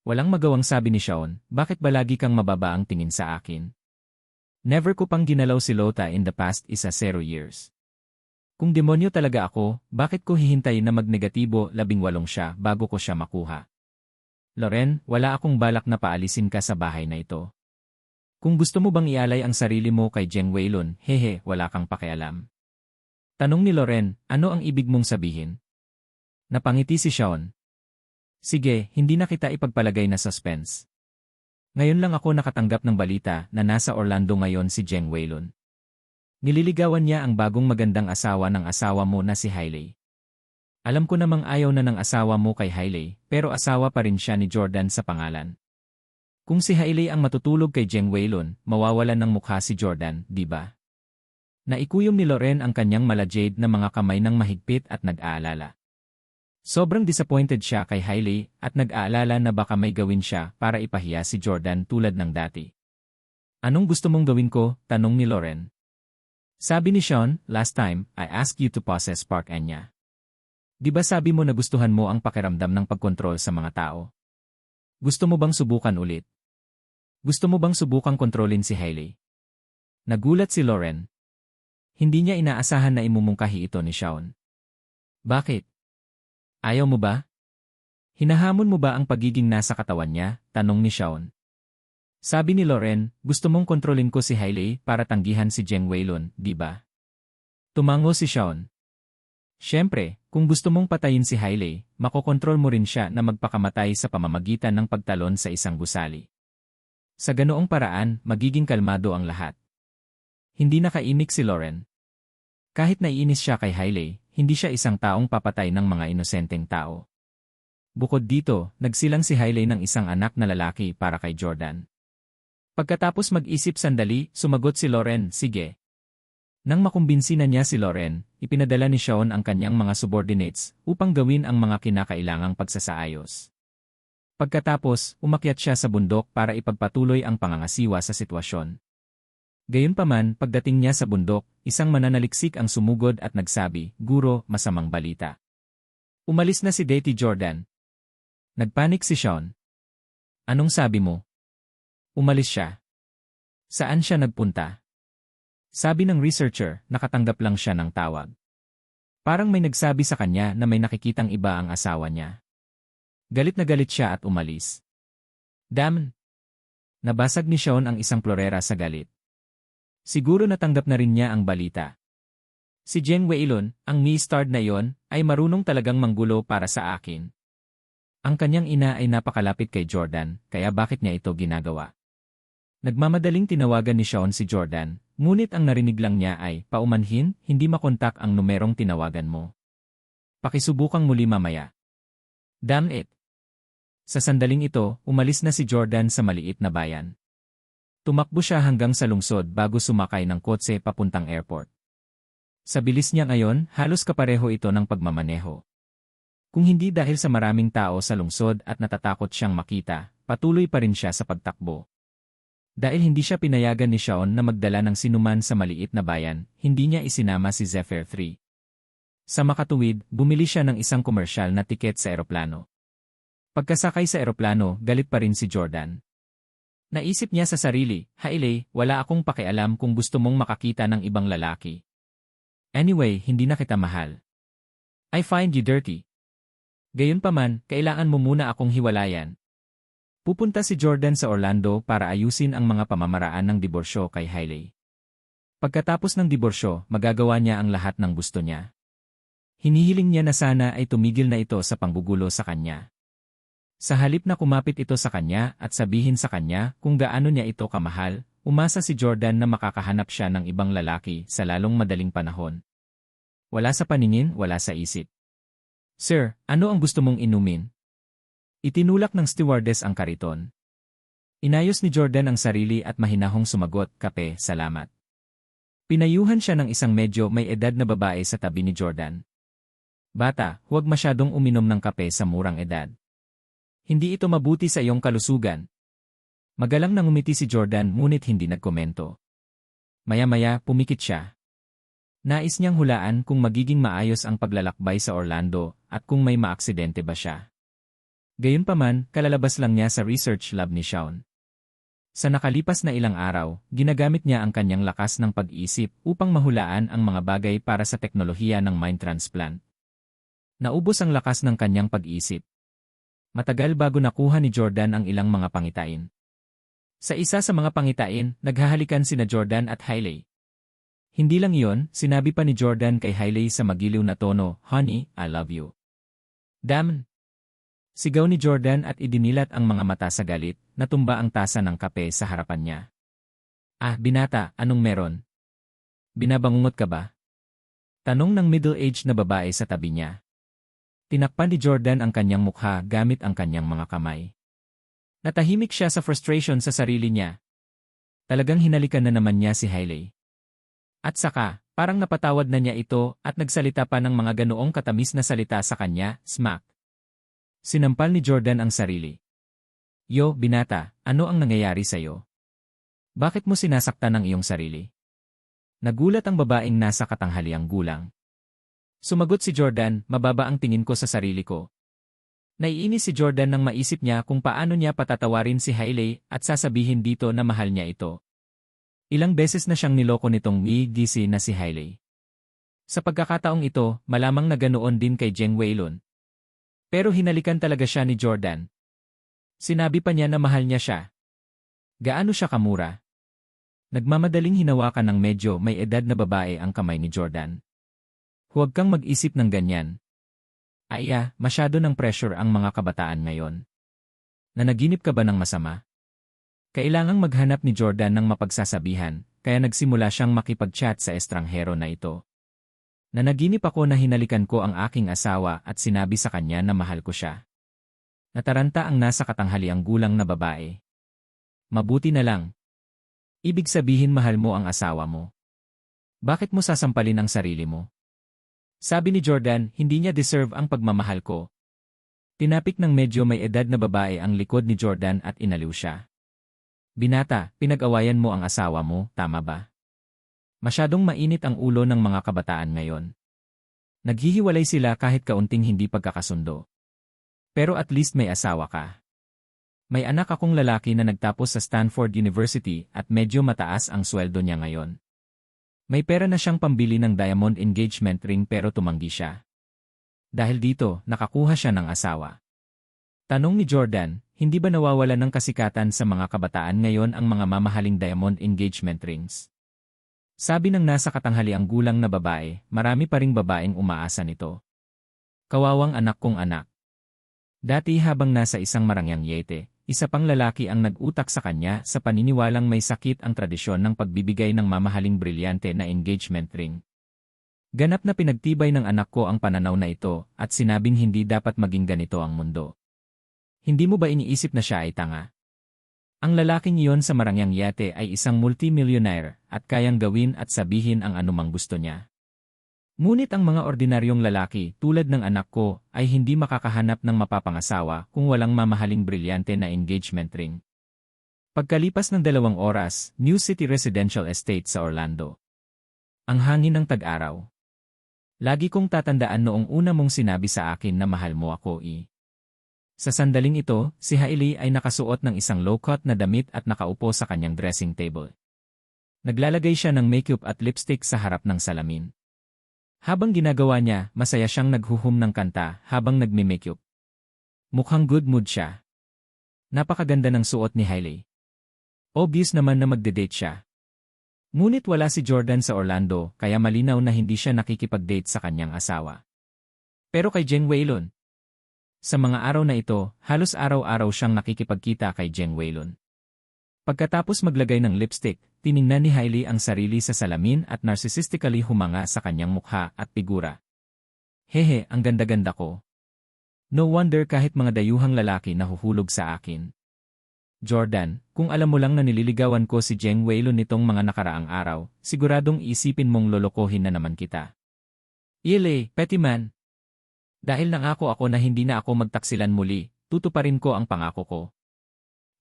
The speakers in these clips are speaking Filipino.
Walang magawang sabi ni Shawn, bakit ba lagi kang mababa ang tingin sa akin? Never ko pang ginalaw si Lota in the past 0 years. Kung demonyo talaga ako, bakit ko hihintayin na magnegatibo 18 siya bago ko siya makuha? Loren, wala akong balak na paalisin ka sa bahay na ito. Kung gusto mo bang ialay ang sarili mo kay Jeng Weilun, hehe, wala kang pakialam. Tanong ni Loren, ano ang ibig mong sabihin? Napangiti si Shawn. Sige, hindi na kita ipagpalagay na suspense. Ngayon lang ako nakatanggap ng balita na nasa Orlando ngayon si Jeng Weilun. Nililigawan niya ang bagong magandang asawa ng asawa mo na si Hailey. Alam ko namang ayaw na ng asawa mo kay Hailey, pero asawa pa rin siya ni Jordan sa pangalan. Kung si Hailey ang matutulog kay Jeng Weilun, mawawalan ng mukha si Jordan, di ba? Naikuyom ni Loren ang kanyang mala-jade na mga kamay ng mahigpit at nag-aalala. Sobrang disappointed siya kay Hailey at nag-aalala na baka may gawin siya para ipahiya si Jordan tulad ng dati. Anong gusto mong gawin ko? Tanong ni Loren. Sabi ni Shawn, last time, I asked you to possess Park Enya. Di ba sabi mo na gustuhan mo ang pakiramdam ng pagkontrol sa mga tao? Gusto mo bang subukan ulit? Gusto mo bang subukang kontrolin si Hailey? Nagulat si Loren. Hindi niya inaasahan na imumungkahi ito ni Shawn. Bakit? Ayaw mo ba? Hinahamon mo ba ang pagiging nasa katawan niya? Tanong ni Shawn. Sabi ni Loren, gusto mong kontrolin ko si Hailey para tanggihan si Jeng Weilun, di ba? Tumango si Shawn. Siyempre, kung gusto mong patayin si Hailey, makokontrol mo rin siya na magpakamatay sa pamamagitan ng pagtalon sa isang gusali. Sa ganoong paraan, magiging kalmado ang lahat. Hindi nakaimik si Loren. Kahit naiinis siya kay Hailey, hindi siya isang taong papatay ng mga inosenteng tao. Bukod dito, nagsilang si Hailey ng isang anak na lalaki para kay Jordan. Pagkatapos mag-isip sandali, sumagot si Loren, sige. Nang makumbinsi na niya si Loren, ipinadala ni Shawn ang kanyang mga subordinates upang gawin ang mga kinakailangang pagsasaayos. Pagkatapos, umakyat siya sa bundok para ipagpatuloy ang pangangasiwa sa sitwasyon. Gayunpaman, pagdating niya sa bundok, isang mananaliksik ang sumugod at nagsabi, Guro, masamang balita. Umalis na si Deity Jordan. Nagpanik si Shawn. Anong sabi mo? Umalis siya. Saan siya nagpunta? Sabi ng researcher, nakatanggap lang siya ng tawag. Parang may nagsabi sa kanya na may nakikitang iba ang asawa niya. Galit na galit siya at umalis. Damn! Nabasag ni Shawn ang isang plorera sa galit. Siguro natanggap na rin niya ang balita. Si Jeng Weilun, ang me-starred na iyon, ay marunong talagang manggulo para sa akin. Ang kanyang ina ay napakalapit kay Jordan, kaya bakit niya ito ginagawa? Nagmamadaling tinawagan ni Shawn si Jordan, ngunit ang narinig lang niya ay, paumanhin, hindi makontak ang numerong tinawagan mo. Pakisubukang muli mamaya. Damn it! Sa sandaling ito, umalis na si Jordan sa maliit na bayan. Tumakbo siya hanggang sa lungsod bago sumakay ng kotse papuntang airport. Sa bilis niya ngayon, halos kapareho ito ng pagmamaneho. Kung hindi dahil sa maraming tao sa lungsod at natatakot siyang makita, patuloy pa rin siya sa pagtakbo. Dahil hindi siya pinayagan ni Shawn na magdala ng sinuman sa maliit na bayan, hindi niya isinama si Zephyr 3. Sa makatuwid, bumili siya ng isang komersyal na tiket sa eroplano. Pagkasakay sa eroplano, galit pa rin si Jordan. Naisip niya sa sarili, Hailey, wala akong pakialam kung gusto mong makakita ng ibang lalaki. Anyway, hindi na kita mahal. I find you dirty. Gayunpaman, kailangan mo muna akong hiwalayan. Pupunta si Jordan sa Orlando para ayusin ang mga pamamaraan ng diborsyo kay Hailey. Pagkatapos ng diborsyo, magagawa niya ang lahat ng gusto niya. Hinihiling niya na sana ay tumigil na ito sa panggugulo sa kanya. Sa halip na kumapit ito sa kanya at sabihin sa kanya kung gaano niya ito kamahal, umasa si Jordan na makakahanap siya ng ibang lalaki sa lalong madaling panahon. Wala sa paningin, wala sa isip. Sir, ano ang gusto mong inumin? Itinulak ng stewardess ang kariton. Inayos ni Jordan ang sarili at mahinahong sumagot, kape, salamat. Pinayuhan siya ng isang medyo may edad na babae sa tabi ni Jordan. Bata, huwag masyadong uminom ng kape sa murang edad. Hindi ito mabuti sa iyong kalusugan. Magalang nang umiti si Jordan ngunit hindi nagkomento. Maya-maya, pumikit siya. Nais niyang hulaan kung magiging maayos ang paglalakbay sa Orlando at kung may maaksidente ba siya. Gayunpaman, kalalabas lang niya sa research lab ni Shaun. Sa nakalipas na ilang araw, ginagamit niya ang kanyang lakas ng pag-iisip upang mahulaan ang mga bagay para sa teknolohiya ng mind transplant. Naubos ang lakas ng kanyang pag-iisip. Matagal bago nakuha ni Jordan ang ilang mga pangitain. Sa isa sa mga pangitain, naghahalikan sina Jordan at Hailey. Hindi lang iyon, sinabi pa ni Jordan kay Hailey sa magiliw na tono, "Honey, I love you." Damn! Sigaw ni Jordan at idinilat ang mga mata sa galit, natumba ang tasa ng kape sa harapan niya. "Ah, binata, anong meron? Binabangungot ka ba?" Tanong ng middle-aged na babae sa tabi niya. Tinakpan ni Jordan ang kanyang mukha gamit ang kanyang mga kamay. Natahimik siya sa frustration sa sarili niya. Talagang hinalikan na naman niya si Hailey. At saka, parang napatawad na niya ito at nagsalita pa ng mga ganoong katamis na salita sa kanya, smack. Sinampal ni Jordan ang sarili. "Yo, binata, ano ang nangyayari sa'yo? Bakit mo sinasaktan ang iyong sarili?" Nagulat ang babaeng nasa katanghaliang gulang. Sumagot si Jordan, "Mababa ang tingin ko sa sarili ko." Naiinis si Jordan nang maisip niya kung paano niya patatawarin si Hailey at sasabihin dito na mahal niya ito. Ilang beses na siyang niloko nitong WGC na si Hailey. Sa pagkakataong ito, malamang na ganoon din kay Jeng Weilun. Pero hinalikan talaga siya ni Jordan. Sinabi pa niya na mahal niya siya. Gaano siya kamura? Nagmamadaling hinawakan ng medyo may edad na babae ang kamay ni Jordan. Huwag kang mag-isip ng ganyan. Masyado ng pressure ang mga kabataan ngayon. Nanaginip ka ba ng masama? Kailangang maghanap ni Jordan ng mapagsasabihan, kaya nagsimula siyang makipag-chat sa estranghero na ito. Nanaginip ako na hinalikan ko ang aking asawa at sinabi sa kanya na mahal ko siya. Nataranta ang nasa katanghaliang gulang na babae. Mabuti na lang. Ibig sabihin mahal mo ang asawa mo. Bakit mo sasampalin ang sarili mo? Sabi ni Jordan, hindi niya deserve ang pagmamahal ko. Tinapik ng medyo may edad na babae ang likod ni Jordan at inaliw siya. Binata, pinag-awayan mo ang asawa mo, tama ba? Masyadong mainit ang ulo ng mga kabataan ngayon. Naghihiwalay sila kahit kaunting hindi pagkakasundo. Pero at least may asawa ka. May anak akong lalaki na nagtapos sa Stanford University at medyo mataas ang sweldo niya ngayon. May pera na siyang pambili ng diamond engagement ring pero tumanggi siya. Dahil dito, nakakuha siya ng asawa. Tanong ni Jordan, hindi ba nawawala ng kasikatan sa mga kabataan ngayon ang mga mamahaling diamond engagement rings? Sabi ng nasa katanghaliang gulang na babae, marami pa ring babaeng umaasa nito. Kawawang anak kong anak. Dati habang nasa isang marangyang yete, isa pang lalaki ang nag-utak sa kanya sa paniniwalang may sakit ang tradisyon ng pagbibigay ng mamahaling brilyante na engagement ring. Ganap na pinagtibay ng anak ko ang pananaw na ito at sinabing hindi dapat maging ganito ang mundo. Hindi mo ba iniisip na siya ay tanga? Ang lalaking iyon sa marangyang yate ay isang multimillionaire at kayang gawin at sabihin ang anumang gusto niya. Ngunit ang mga ordinaryong lalaki tulad ng anak ko ay hindi makakahanap ng mapapangasawa kung walang mamahaling brilyante na engagement ring. Pagkalipas ng 2 oras, New City Residential Estate sa Orlando. Ang hangin ng tag-araw. Lagi kong tatandaan noong una mong sinabi sa akin na mahal mo ako. Sa sandaling ito, si Hailey ay nakasuot ng isang low-cut na damit at nakaupo sa kanyang dressing table. Naglalagay siya ng makeup at lipstick sa harap ng salamin. Habang ginagawa niya, masaya siyang naghuhum ng kanta habang nagme-makeup. Mukhang good mood siya. Napakaganda ng suot ni Hailey. Obvious naman na magde-date siya. Ngunit wala si Jordan sa Orlando kaya malinaw na hindi siya nakikipag-date sa kanyang asawa. Pero kay Jeng Weilun. Sa mga araw na ito, halos araw-araw siyang nakikipagkita kay Jeng Weilun. Pagkatapos maglagay ng lipstick, tiningnan ni Hailey ang sarili sa salamin at narcissistically humanga sa kanyang mukha at figura. Hehe, ang ganda-ganda ko. No wonder kahit mga dayuhang lalaki nahuhulog sa akin. Jordan, kung alam mo lang na nililigawan ko si Jeng Weilun nitong mga nakaraang araw, siguradong isipin mong lolokohin na naman kita. Yele, petty man. Dahil nangako ako na hindi na ako magtaksilan muli, tutuparin ko ang pangako ko.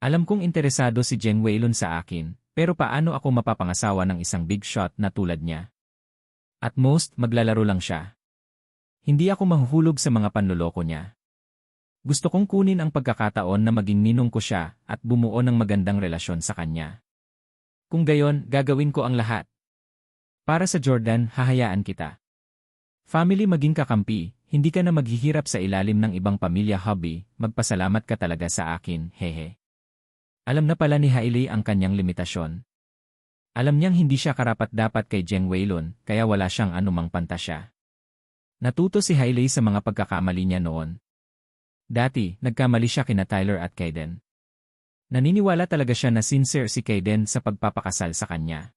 Alam kong interesado si Jeng Weilun sa akin, pero paano ako mapapangasawa ng isang big shot na tulad niya? At most, maglalaro lang siya. Hindi ako mahuhulog sa mga panloloko niya. Gusto kong kunin ang pagkakataon na maging ninong ko siya at bumuo ng magandang relasyon sa kanya. Kung gayon, gagawin ko ang lahat. Para sa Jordan, hahayaan kita. Family maging kakampi, hindi ka na maghihirap sa ilalim ng ibang pamilya hobby, magpasalamat ka talaga sa akin, hehe. Alam na pala ni Hailey ang kanyang limitasyon. Alam niyang hindi siya karapat-dapat kay Jeng Weilun, kaya wala siyang anumang pantasya. Natuto si Hailey sa mga pagkakamali niya noon. Dati, nagkamali siya kina Tyler at Kaden. Naniniwala talaga siya na sincere si Kaden sa pagpapakasal sa kanya.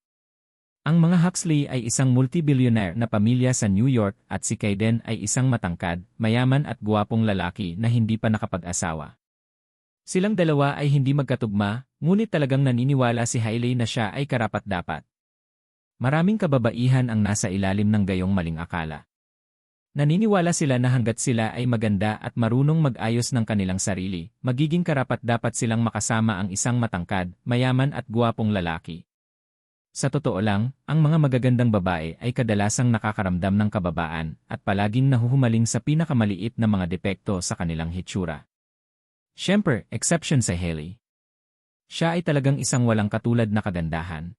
Ang mga Huxley ay isang multi-billionaire na pamilya sa New York at si Kaden ay isang matangkad, mayaman at guwapong lalaki na hindi pa nakapag-asawa. Silang dalawa ay hindi magkatugma, ngunit talagang naniniwala si Hailey na siya ay karapat-dapat. Maraming kababaihan ang nasa ilalim ng gayong maling akala. Naniniwala sila na hanggat sila ay maganda at marunong mag-ayos ng kanilang sarili, magiging karapat-dapat silang makasama ang isang matangkad, mayaman at guwapong lalaki. Sa totoo lang, ang mga magagandang babae ay kadalasang nakakaramdam ng kababaan at palaging nahuhumaling sa pinakamaliit na mga depekto sa kanilang hitsura. Siyempre, exception si Hailey. Siya ay talagang isang walang katulad na kagandahan.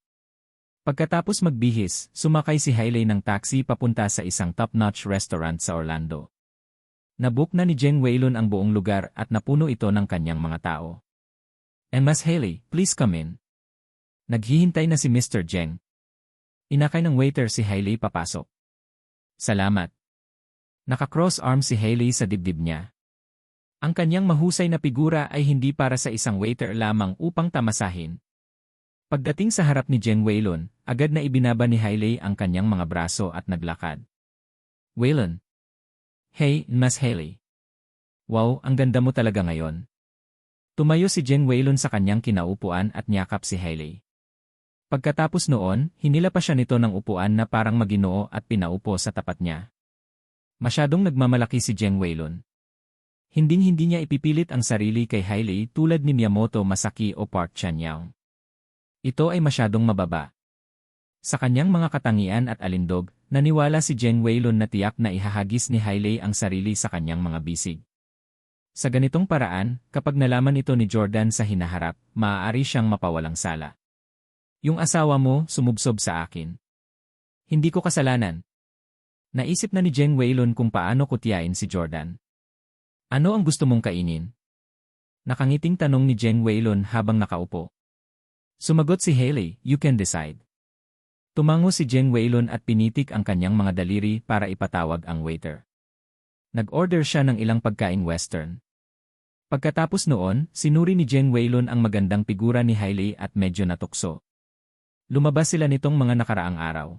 Pagkatapos magbihis, sumakay si Hailey ng taxi papunta sa isang top-notch restaurant sa Orlando. Nabook na ni Jeng Weilun ang buong lugar at napuno ito ng kanyang mga tao. And Miss Hailey, please come in. Naghihintay na si Mr. Jeng. Inakay ng waiter si Hailey papasok. Salamat. Naka-cross arm si Hailey sa dibdib niya. Ang kanyang mahusay na figura ay hindi para sa isang waiter lamang upang tamasahin. Pagdating sa harap ni Jeng Weilun, agad na ibinaba ni Hailey ang kanyang mga braso at naglakad. Weilun. Hey, Miss Hailey. Wow, ang ganda mo talaga ngayon. Tumayo si Jeng Weilun sa kanyang kinaupuan at niyakap si Hailey. Pagkatapos noon, hinila pa siya nito ng upuan na parang maginoo at pinaupo sa tapat niya. Masyadong nagmamalaki si Jeng Weilun. Hinding-hindi niya ipipilit ang sarili kay Hailey tulad ni Miyamoto Masaki o Park Chan-young. Ito ay masyadong mababa. Sa kanyang mga katangian at alindog, naniwala si Jeng Weilun na tiyak na ihahagis ni Hailey ang sarili sa kanyang mga bisig. Sa ganitong paraan, kapag nalaman ito ni Jordan sa hinaharap, maaari siyang mapawalang sala. Yung asawa mo, sumubsob sa akin. Hindi ko kasalanan. Naisip na ni Jeng Weilun kung paano kutyain si Jordan. Ano ang gusto mong kainin? Nakangiting tanong ni Jeng Weilun habang nakaupo. Sumagot si Hailey, you can decide. Tumango si Jeng Weilun at pinitik ang kanyang mga daliri para ipatawag ang waiter. Nag-order siya ng ilang pagkaing western. Pagkatapos noon, sinuri ni Jeng Weilun ang magandang figura ni Hailey at medyo natukso. Lumabas sila nitong mga nakaraang araw.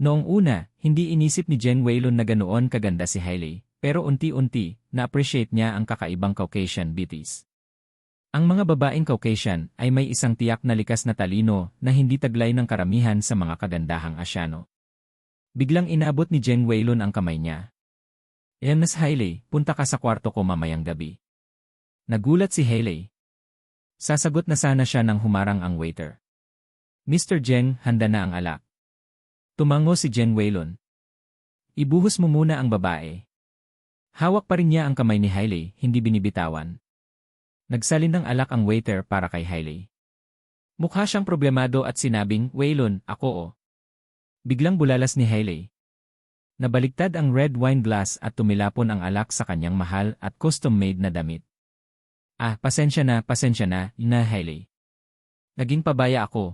Noong una, hindi inisip ni Jeng Weilun na ganoon kaganda si Hailey, pero unti-unti, na-appreciate niya ang kakaibang Caucasian beauties. Ang mga babaeng Caucasian ay may isang tiyak na likas na talino na hindi taglay ng karamihan sa mga kagandahang Asyano. Biglang inaabot ni Jeng Weilun ang kamay niya. Miss Hailey, punta ka sa kwarto ko mamayang gabi. Nagulat si Hailey. Sasagot na sana siya nang humarang ang waiter. Mr. Jeng, handa na ang alak. Tumango si Jeng Weilun. Ibuhos mo muna ang babae. Hawak pa rin niya ang kamay ni Hailey, hindi binibitawan. Nagsalin ng alak ang waiter para kay Hailey. Mukha siyang problemado at sinabing, Weilun, ako o. Biglang bulalas ni Hailey. Nabaligtad ang red wine glass at tumilapon ang alak sa kanyang mahal at custom-made na damit. Pasensya na, na Hailey. Naging pabaya ako.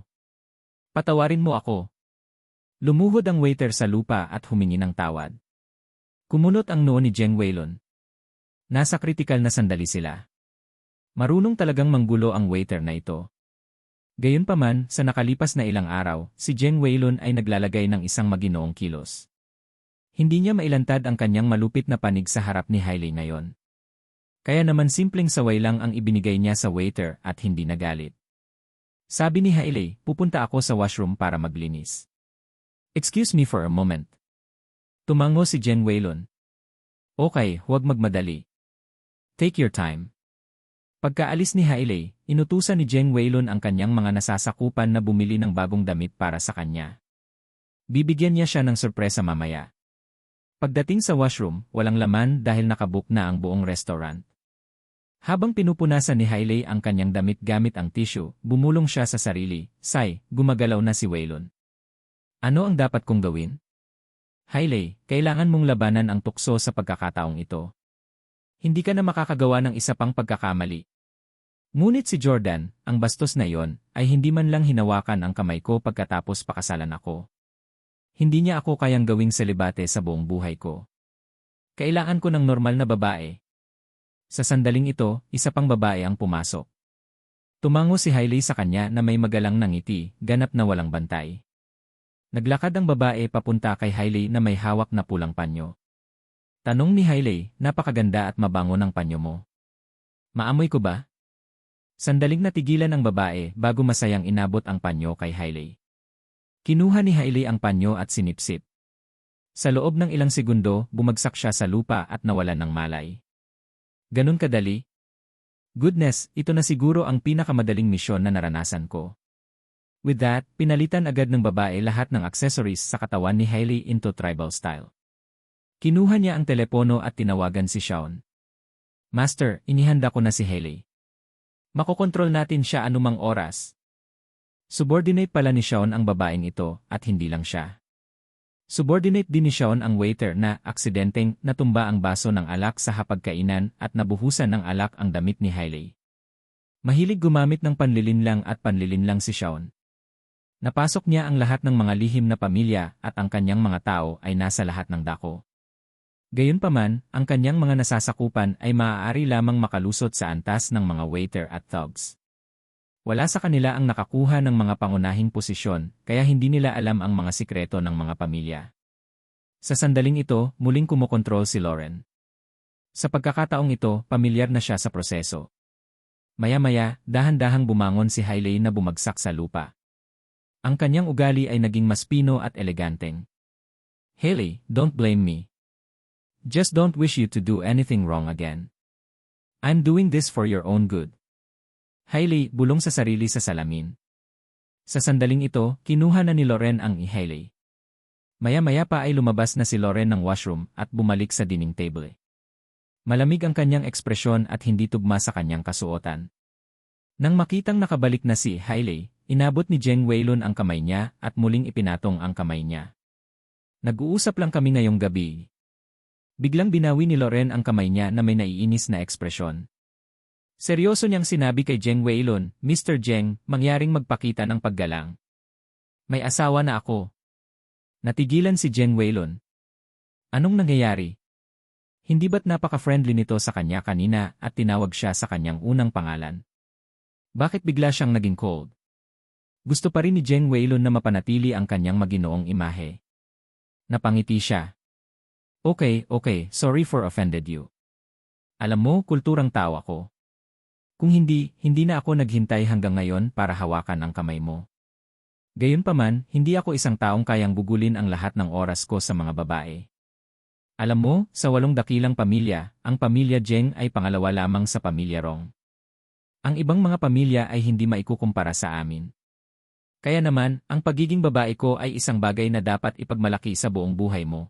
Patawarin mo ako. Lumuhod ang waiter sa lupa at humingi ng tawad. Kumunot ang noo ni Jeng Weilun. Nasa kritikal na sandali sila. Marunong talagang manggulo ang waiter na ito. Gayunpaman, sa nakalipas na ilang araw, si Jeng Weilun ay naglalagay ng isang maginoong kilos. Hindi niya mailantad ang kanyang malupit na panig sa harap ni Hailey ngayon. Kaya naman simpleng saway lang ang ibinigay niya sa waiter at hindi nagalit. Sabi ni Hailey, pupunta ako sa washroom para maglinis. Excuse me for a moment. Tumango si Jeng Weilun. Okay, huwag magmadali. Take your time. Pagkaalis ni Hailey, inutusan ni Jeng Weilun ang kanyang mga nasasakupan na bumili ng bagong damit para sa kanya. Bibigyan niya siya ng sorpresa mamaya. Pagdating sa washroom, walang laman dahil nakabook na ang buong restaurant. Habang pinupunasan ni Hailey ang kanyang damit gamit ang tissue, bumulong siya sa sarili, "Sai, gumagalaw na si Waylon. Ano ang dapat kong gawin?" "Hailey, kailangan mong labanan ang tukso sa pagkakataong ito. Hindi ka na makakagawa ng isa pang pagkakamali." Ngunit si Jordan, ang bastos na iyon, ay hindi man lang hinawakan ang kamay ko pagkatapos pakasalan ako. Hindi niya ako kayang gawing selibate sa buong buhay ko. Kailangan ko ng normal na babae. Sa sandaling ito, isa pang babae ang pumasok. Tumango si Hailey sa kanya na may magalang na ngiti, ganap na walang bantay. Naglakad ang babae papunta kay Hailey na may hawak na pulang panyo. Tanong ni Hailey, "Napakaganda at mabango ng panyo mo. Maamoy ko ba?" Sandaling natigilan ang babae bago masayang inabot ang panyo kay Hailey. Kinuha ni Hailey ang panyo at sinipsip. Sa loob ng ilang segundo, bumagsak siya sa lupa at nawalan ng malay. Ganun kadali? Goodness, ito na siguro ang pinakamadaling misyon na naranasan ko. With that, pinalitan agad ng babae lahat ng accessories sa katawan ni Hailey into tribal style. Kinuha niya ang telepono at tinawagan si Shaun. "Master, inihanda ko na si Hailey. Makokontrol natin siya anumang oras." Subordinate pala ni Shaun ang babaeng ito at hindi lang siya. Subordinate din ni Shaun ang waiter na aksidenteng natumba ang baso ng alak sa hapagkainan at nabuhusan ng alak ang damit ni Hailey. Mahilig gumamit ng panlilinlang at panlilinlang si Shaun. Napasok niya ang lahat ng mga lihim na pamilya at ang kanyang mga tao ay nasa lahat ng dako. Gayunpaman, ang kanyang mga nasasakupan ay maaari lamang makalusot sa antas ng mga waiter at thugs. Wala sa kanila ang nakakuha ng mga pangunahing posisyon, kaya hindi nila alam ang mga sikreto ng mga pamilya. Sa sandaling ito, muling kumokontrol si Lauren. Sa pagkakataong ito, pamilyar na siya sa proseso. Maya-maya, dahan-dahang bumangon si Hailey na bumagsak sa lupa. Ang kanyang ugali ay naging mas pino at eleganteng. "Hailey, don't blame me. Just don't wish you to do anything wrong again. I'm doing this for your own good." Hailey, bulong sa sarili sa salamin. Sa sandaling ito, kinuha na ni Lauren ang Hailey. Maya-maya pa ay lumabas na si Lauren ng washroom at bumalik sa dining table. Malamig ang kanyang ekspresyon at hindi tugma sa kanyang kasuotan. Nang makitang nakabalik na si Hailey, inabot ni Jeng Waylon ang kamay niya at muling ipinatong ang kamay niya. "Nag-uusap lang kami ngayong gabi." Biglang binawi ni Lauren ang kamay niya na may naiinis na ekspresyon. Seryoso niyang sinabi kay Jeng Waylon, "Mr. Jeng, mangyaring magpakita ng paggalang. May asawa na ako." Natigilan si Jeng Waylon. Anong nangyayari? Hindi ba't napaka-friendly nito sa kanya kanina at tinawag siya sa kanyang unang pangalan? Bakit bigla siyang naging cold? Gusto pa rin ni Jeng Waylon na mapanatili ang kanyang maginoong imahe. Napangiti siya. Okay, sorry for offended you. Alam mo, kulturang tao ako. Kung hindi na ako naghintay hanggang ngayon para hawakan ang kamay mo. Gayunpaman, hindi ako isang taong kayang bugulin ang lahat ng oras ko sa mga babae. Alam mo, sa 8 dakilang pamilya, ang pamilya Jeng ay pangalawa lamang sa pamilya Rong. Ang ibang mga pamilya ay hindi maikukumpara sa amin. Kaya naman, ang pagiging babae ko ay isang bagay na dapat ipagmalaki sa buong buhay mo.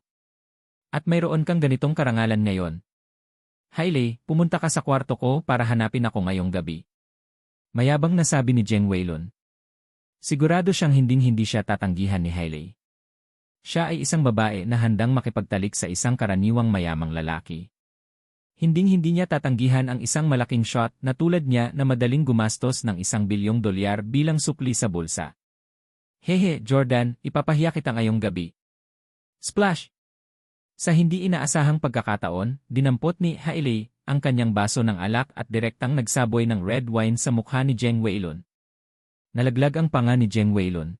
At mayroon kang ganitong karangalan ngayon. Hailey, pumunta ka sa kwarto ko para hanapin ako ngayong gabi. Mayabang na sabi ni Jeng Waylon. Sigurado siyang hinding-hindi siya tatanggihan ni Hailey. Siya ay isang babae na handang makipagtalik sa isang karaniwang mayamang lalaki. Hinding-hindi niya tatanggihan ang isang malaking shot na tulad niya na madaling gumastos ng $1 bilyong bilang supli sa bulsa. "Hehe, Jordan, ipapahiya kita ngayong gabi." Splash! Sa hindi inaasahang pagkakataon, dinampot ni Hailey ang kanyang baso ng alak at direktang nagsaboy ng red wine sa mukha ni Jeng Waylon. Nalaglag ang panga ni Jeng Waylon.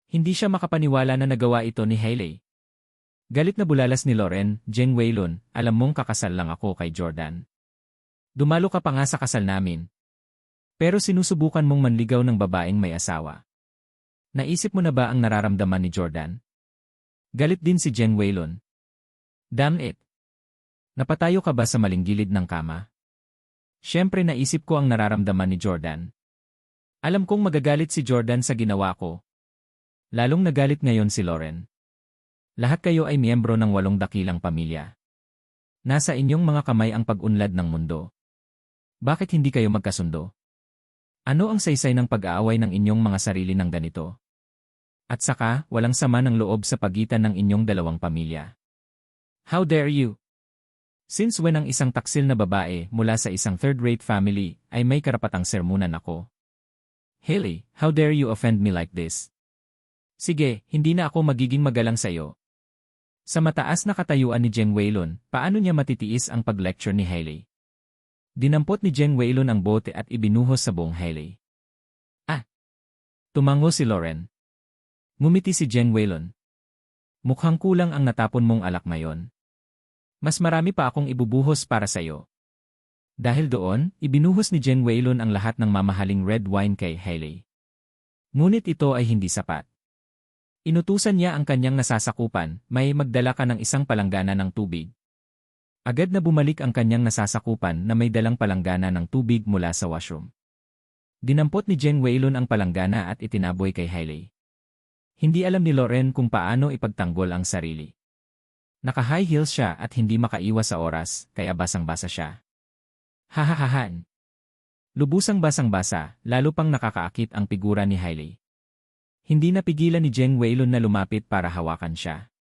Hindi siya makapaniwala na nagawa ito ni Hailey. Galit na bulalas ni Lauren, "Jeng Waylon, alam mong kakasal lang ako kay Jordan. Dumalo ka pa nga sa kasal namin. Pero sinusubukan mong manligaw ng babaeng may asawa. Naisip mo na ba ang nararamdaman ni Jordan?" Galit din si Jeng Waylon. "Damn it! Napatayo ka ba sa maling gilid ng kama?" Siyempre naisip ko ang nararamdaman ni Jordan. Alam kong magagalit si Jordan sa ginawa ko. Lalong nagalit ngayon si Lauren. Lahat kayo ay miyembro ng 8 dakilang pamilya. Nasa inyong mga kamay ang pag-unlad ng mundo. Bakit hindi kayo magkasundo? Ano ang saysay ng pag-aaway ng inyong mga sarili ng ganito? At saka, walang sama ng loob sa pagitan ng inyong dalawang pamilya. How dare you? Since when ang isang taksil na babae mula sa isang third-rate family ay may karapatang sermunan ako? Hailey, how dare you offend me like this? Sige, hindi na ako magiging magalang sa iyo. Sa mataas na katayuan ni Jeng Weilun, paano niya matitiis ang pag-lecture ni Hailey? Dinampot ni Jeng Weilun ang bote at ibinuhos sa buong Hailey. Ah! Tumango si Lauren. Ngumiti si Jeng Weilun. Mukhang kulang ang natapon mong alak ngayon. Mas marami pa akong ibubuhos para sa iyo. Dahil doon, ibinuhos ni Jeng Weilun ang lahat ng mamahaling red wine kay Hailey. Ngunit ito ay hindi sapat. Inutusan niya ang kanyang nasasakupan, may magdala ka ng isang palanggana ng tubig. Agad na bumalik ang kanyang nasasakupan na may dalang palanggana ng tubig mula sa washroom. Dinampot ni Jeng Weilun ang palanggana at itinaboy kay Hailey. Hindi alam ni Lauren kung paano ipagtanggol ang sarili. Naka-high heels siya at hindi makaiwas sa oras, kaya basang-basa siya. Hahahahan. Lubusang basang-basa, lalo pang nakakaakit ang figura ni Hailey. Hindi napigilan ni Jeng Weilun na lumapit para hawakan siya.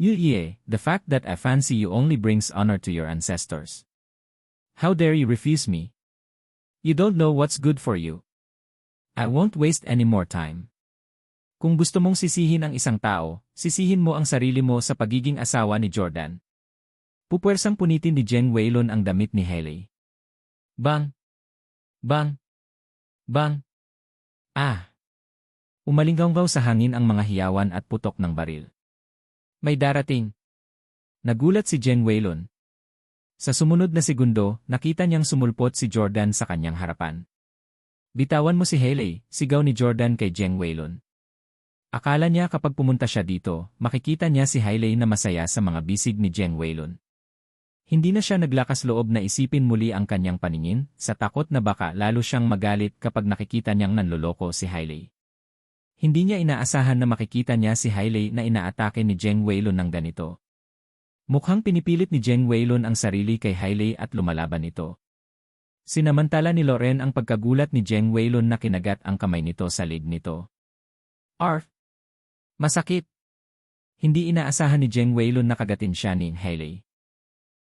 Ye, the fact that I fancy you only brings honor to your ancestors. How dare you refuse me? You don't know what's good for you. I won't waste any more time. Kung gusto mong sisihin ang isang tao, sisihin mo ang sarili mo sa pagiging asawa ni Jordan. Pupuwersang punitin ni Jeng Weilun ang damit ni Hailey. Bang! Bang! Bang! Ah! Umalinggaw sa hangin ang mga hiyawan at putok ng baril. May darating. Nagulat si Jeng Weilun. Sa sumunod na segundo, nakita niyang sumulpot si Jordan sa kanyang harapan. Bitawan mo si Hailey, sigaw ni Jordan kay Jeng Weilun. Akala niya kapag pumunta siya dito, makikita niya si Hailey na masaya sa mga bisig ni Jeng Weilun. Hindi na siya naglakas loob na isipin muli ang kanyang paningin, sa takot na baka lalo siyang magalit kapag nakikita niyang nanloloko si Hailey. Hindi niya inaasahan na makikita niya si Hailey na inaatake ni Jeng Weilun ng ganito. Mukhang pinipilit ni Jeng Weilun ang sarili kay Hailey at lumalaban ito. Sinamantala ni Lauren ang pagkagulat ni Jeng Weilun na kinagat ang kamay nito sa leg nito. Arf! Masakit! Hindi inaasahan ni Jeng Weilun na kagatin siya ni Hailey.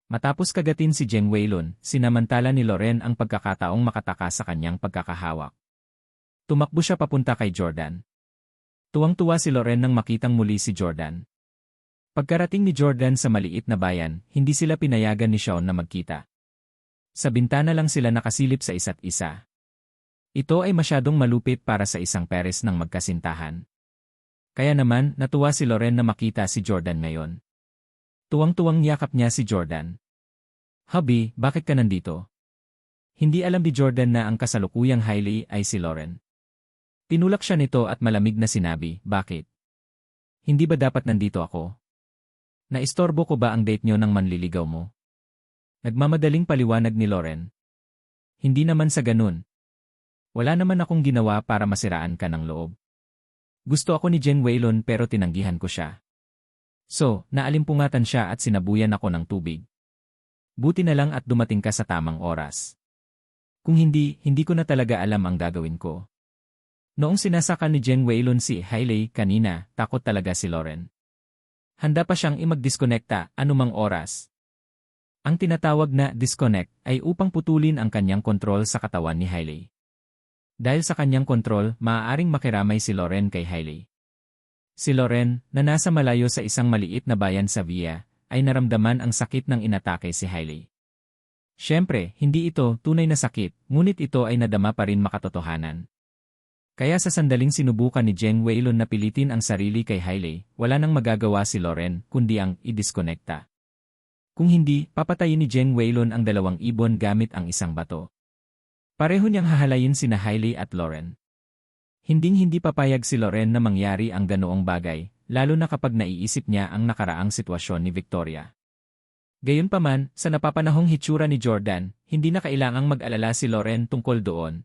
Matapos kagatin si Jeng Weilun, sinamantala ni Lauren ang pagkakataong makataka sa kanyang pagkakahawak. Tumakbo siya papunta kay Jordan. Tuwang-tuwa si Lauren nang makitang muli si Jordan. Pagkarating ni Jordan sa maliit na bayan, hindi sila pinayagan ni Shawn na magkita. Sa bintana lang sila nakasilip sa isa't isa. Ito ay masyadong malupit para sa isang pares ng magkasintahan. Kaya naman, natuwa si Lauren na makita si Jordan ngayon. Tuwang-tuwang niyakap niya si Jordan. Hubby, bakit ka nandito? Hindi alam ni Jordan na ang kasalukuyang Hailey ay si Lauren. Tinulak siya nito at malamig na sinabi, bakit? Hindi ba dapat nandito ako? Naistorbo ko ba ang date nyo ng manliligaw mo? Nagmamadaling paliwanag ni Lauren. Hindi naman sa ganun. Wala naman akong ginawa para masiraan ka ng loob. Gusto ako ni Jeng Weilun pero tinanggihan ko siya. So, naalimpungatan siya at sinabuyan ako ng tubig. Buti na lang at dumating ka sa tamang oras. Kung hindi ko na talaga alam ang gagawin ko. Noong sinasaka ni Jeng Weilun si Hailey kanina, takot talaga si Lauren. Handa pa siyang imag-disconnecta anumang oras. Ang tinatawag na disconnect ay upang putulin ang kanyang kontrol sa katawan ni Hailey. Dahil sa kanyang kontrol, maaaring makiramay si Lauren kay Hailey. Si Lauren, na nasa malayo sa isang maliit na bayan sa Via, ay naramdaman ang sakit ng inatake si Hailey. Siyempre, hindi ito tunay na sakit, ngunit ito ay nadama pa rin makatotohanan. Kaya sa sandaling sinubukan ni Jeng Weilun na pilitin ang sarili kay Hailey, wala nang magagawa si Lauren kundi ang i-disconnecta. Kung hindi, papatayin ni Jeng Weilun ang dalawang ibon gamit ang isang bato. Pareho niyang hahalayin sina Hailey at Lauren. Hinding-hindi papayag si Lauren na mangyari ang ganoong bagay, lalo na kapag naiisip niya ang nakaraang sitwasyon ni Victoria. Gayunpaman, sa napapanahong hitsura ni Jordan, hindi na kailangang mag-alala si Lauren tungkol doon.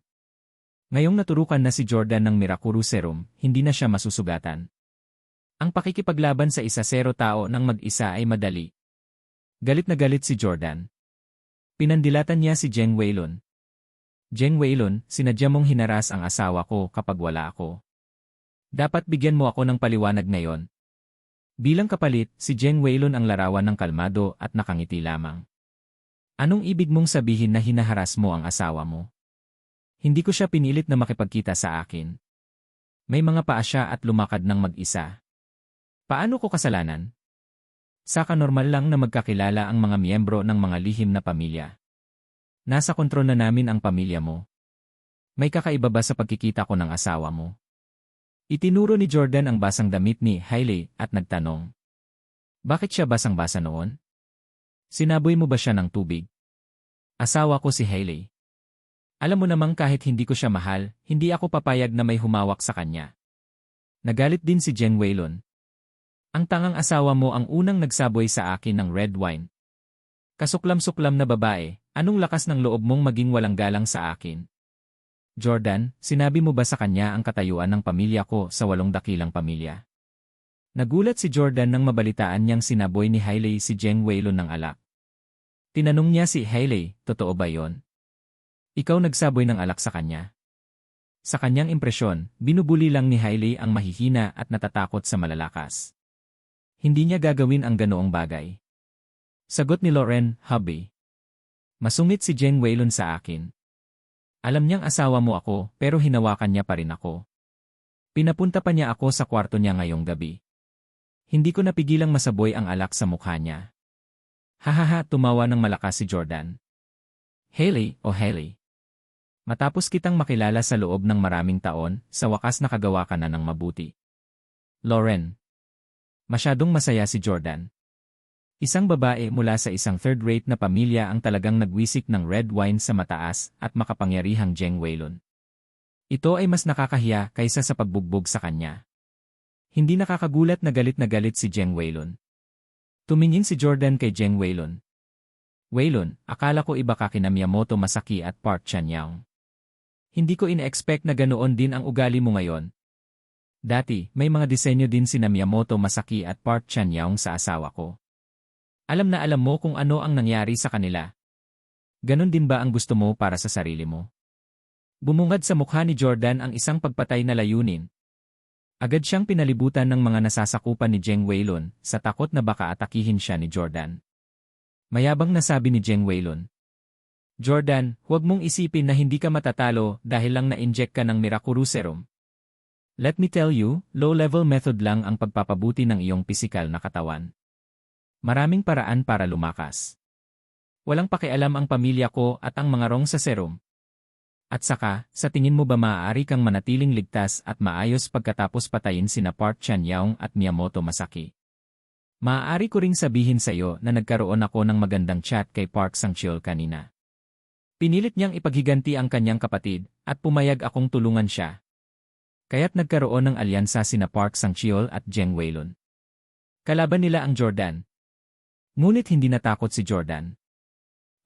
Ngayong naturukan na si Jordan ng Mirakuru Serum, hindi na siya masusugatan. Ang pakikipaglaban sa 1-0 tao ng mag-isa ay madali. Galit na galit si Jordan. Pinandilatan niya si Jeng Weilun. Jeng Weilun, sinadya mong hinaras ang asawa ko kapag wala ako. Dapat bigyan mo ako ng paliwanag ngayon. Bilang kapalit, si Jeng Weilun ang larawan ng kalmado at nakangiti lamang. Anong ibig mong sabihin na hinaharas mo ang asawa mo? Hindi ko siya pinilit na makipagkita sa akin. May mga paa siya at lumakad ng mag-isa. Paano ko kasalanan? Saka normal lang na magkakilala ang mga miyembro ng mga lihim na pamilya. Nasa kontrol na namin ang pamilya mo. May kakaiba ba sa pagkikita ko ng asawa mo? Itinuro ni Jordan ang basang damit ni Hailey at nagtanong. Bakit siya basang-basa noon? Sinaboy mo ba siya ng tubig? Asawa ko si Hailey. Alam mo namang kahit hindi ko siya mahal, hindi ako papayag na may humawak sa kanya. Nagalit din si Jeng Weilun. Ang tangang asawa mo ang unang nagsaboy sa akin ng red wine. Kasuklam-suklam na babae, anong lakas ng loob mong maging walang galang sa akin? Jordan, sinabi mo ba sa kanya ang katayuan ng pamilya ko sa 8 dakilang pamilya? Nagulat si Jordan nang mabalitaan niyang sinaboy ni Hailey si Jeng Weilun ng alak. Tinanong niya si Hailey, totoo ba yon? Ikaw nagsaboy ng alak sa kanya? Sa kanyang impresyon, binubuli lang ni Hailey ang mahihina at natatakot sa malalakas. Hindi niya gagawin ang ganoong bagay. Sagot ni Lauren, hubby. Masungit si Jeng Weilun sa akin. Alam niyang asawa mo ako pero hinawakan niya pa rin ako. Pinapunta pa niya ako sa kwarto niya ngayong gabi. Hindi ko napigilang masaboy ang alak sa mukha niya. Hahaha, tumawa ng malakas si Jordan. Hailey, oh Hailey. Matapos kitang makilala sa loob ng maraming taon, sa wakas nakagawa ka na ng mabuti. Lauren. Masyadong masaya si Jordan. Isang babae mula sa isang third-rate na pamilya ang talagang nagwisik ng red wine sa mataas at makapangyarihang Jeng Weilun. Ito ay mas nakakahiya kaysa sa pagbugbog sa kanya. Hindi nakakagulat na galit si Jeng Weilun. Tumingin si Jordan kay Jeng Weilun. Weilun, akala ko iba ka kina Miyamoto Masaki at Park Chan-young. Hindi ko ine-expect na ganoon din ang ugali mo ngayon. Dati, may mga disenyo din sina Miyamoto Masaki at Park Chan-young sa asawa ko. Alam na alam mo kung ano ang nangyari sa kanila. Ganon din ba ang gusto mo para sa sarili mo? Bumungad sa mukha ni Jordan ang isang pagpatay na layunin. Agad siyang pinalibutan ng mga nasasakupan ni Jeng Weilun sa takot na baka atakihin siya ni Jordan. Mayabang nasabi ni Jeng Weilun. Jordan, huwag mong isipin na hindi ka matatalo dahil lang na-inject ka ng Mirakuru Serum. Let me tell you, low-level method lang ang pagpapabuti ng iyong pisikal na katawan. Maraming paraan para lumakas. Walang pakialam ang pamilya ko at ang mga rong sa serum. At saka, sa tingin mo ba maaari kang manatiling ligtas at maayos pagkatapos patayin sina Park Chan-young at Miyamoto Masaki? Maaari ko ring sabihin sa iyo na nagkaroon ako ng magandang chat kay Park Sang-cheol kanina. Pinilit niyang ipaghiganti ang kanyang kapatid at pumayag akong tulungan siya. Kaya't nagkaroon ng alyansa sina Park Sang-cheol at Jeng Weilun. Kalaban nila ang Jordan. Ngunit hindi natakot si Jordan.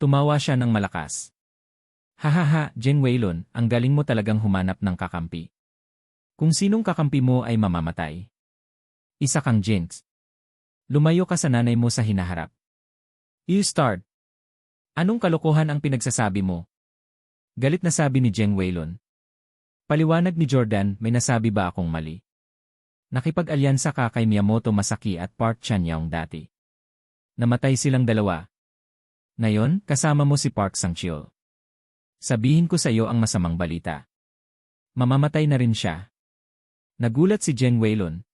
Tumawa siya ng malakas. Hahaha, Jeng Weilun, ang galing mo talagang humanap ng kakampi. Kung sinong kakampi mo ay mamamatay. Isa kang jinx. Lumayo ka sa nanay mo sa hinaharap. You start. Anong kalokohan ang pinagsasabi mo? Galit na sabi ni Jeng Weilun. Paliwanag ni Jordan, may nasabi ba akong mali? Nakipag-alyansa ka kay Miyamoto Masaki at Park Chan-young dati. Namatay silang dalawa. Ngayon, kasama mo si Park Sang-cheol. Sabihin ko sa iyo ang masamang balita. Mamamatay na rin siya. Nagulat si Jeng Weilun.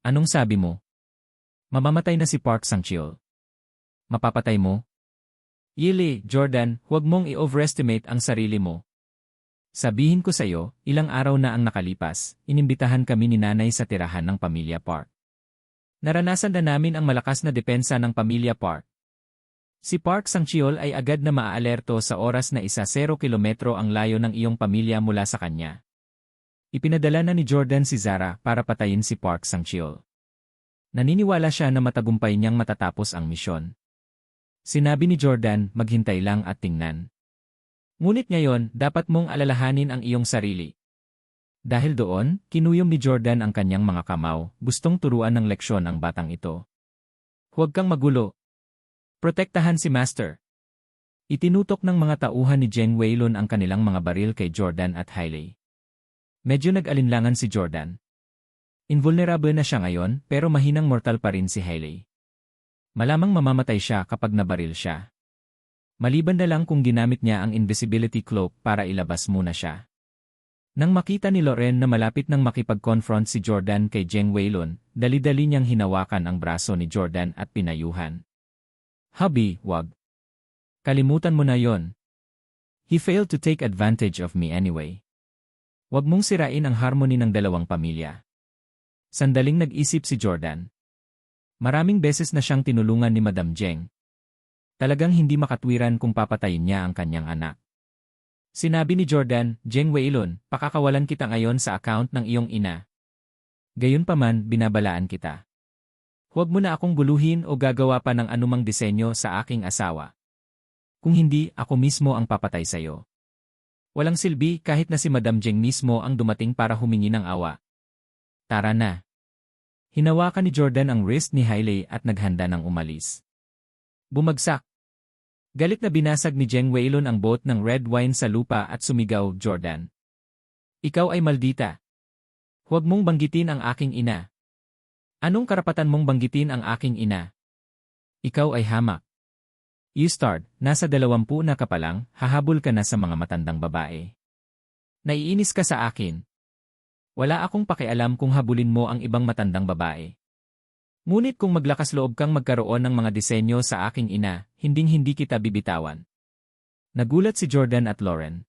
Anong sabi mo? Mamamatay na si Park Sang-cheol. Mapapatay mo? Yili, Jordan, huwag mong i-overestimate ang sarili mo. Sabihin ko sa iyo, ilang araw na ang nakalipas, inimbitahan kami ni nanay sa tirahan ng pamilya Park. Naranasan na namin ang malakas na depensa ng pamilya Park. Si Park Sang-cheol ay agad na maaalerto sa oras na 10 kilometro ang layo ng iyong pamilya mula sa kanya. Ipinadala na ni Jordan si Zara para patayin si Park Sang-cheol. Naniniwala siya na matagumpay niyang matatapos ang misyon. Sinabi ni Jordan, maghintay lang at tingnan. Ngunit ngayon, dapat mong alalahanin ang iyong sarili. Dahil doon, kinuyom ni Jordan ang kanyang mga kamao, gustong turuan ng leksyon ang batang ito. Huwag kang magulo. Protektahan si Master. Itinutok ng mga tauhan ni Jeng Weilun ang kanilang mga baril kay Jordan at Hailey. Medyo nag-alinlangan si Jordan. Invulnerable na siya ngayon pero mahinang mortal pa rin si Hailey. Malamang mamamatay siya kapag nabaril siya. Maliban na lang kung ginamit niya ang invisibility cloak para ilabas muna siya. Nang makita ni Loren na malapit nang makipag-confront si Jordan kay Jeng Weilun, dali-dali niyang hinawakan ang braso ni Jordan at pinayuhan. Hubby, wag. Kalimutan mo na yon. He failed to take advantage of me anyway. Wag mong sirain ang harmony ng dalawang pamilya. Sandaling nag-isip si Jordan. Maraming beses na siyang tinulungan ni Madam Jeng. Talagang hindi makatwiran kung papatayin niya ang kanyang anak. Sinabi ni Jordan, Jeng Weilun, pakakawalan kita ngayon sa account ng iyong ina. Gayunpaman, binabalaan kita. Huwag mo na akong guluhin o gagawa pa ng anumang disenyo sa aking asawa. Kung hindi, ako mismo ang papatay sa'yo. Walang silbi kahit na si Madam Jeng mismo ang dumating para humingi ng awa. Tara na. Hinawakan ni Jordan ang wrist ni Hailey at naghanda ng umalis. Bumagsak. Galit na binasag ni Jeng Weilun ang boat ng red wine sa lupa at sumigaw, Jordan. Ikaw ay maldita. Huwag mong banggitin ang aking ina. Anong karapatan mong banggitin ang aking ina? Ikaw ay hamak. You start, nasa 20 na ka pa lang, hahabol ka na sa mga matandang babae. Naiinis ka sa akin. Wala akong pakialam kung habulin mo ang ibang matandang babae. Ngunit kung maglakas loob kang magkaroon ng mga disenyo sa aking ina, hinding-hindi kita bibitawan. Nagulat si Jordan at Loren.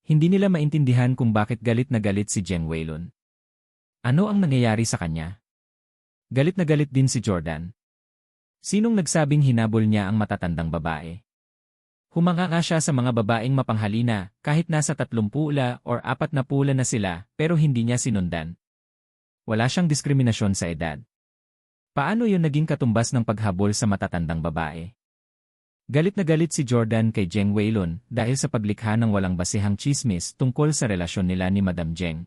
Hindi nila maintindihan kung bakit galit na galit si Jeng Weilun. Ano ang nangyayari sa kanya? Galit na galit din si Jordan. Sinong nagsabing hinabol niya ang matatandang babae? Humanga nga siya sa mga babaeng mapanghalina kahit nasa 30 pula or 40 pula na sila pero hindi niya sinundan. Wala siyang diskriminasyon sa edad. Paano yun naging katumbas ng paghabol sa matatandang babae? Galit na galit si Jordan kay Jeng Weilun dahil sa paglikha ng walang basehang chismis tungkol sa relasyon nila ni Madam Jeng.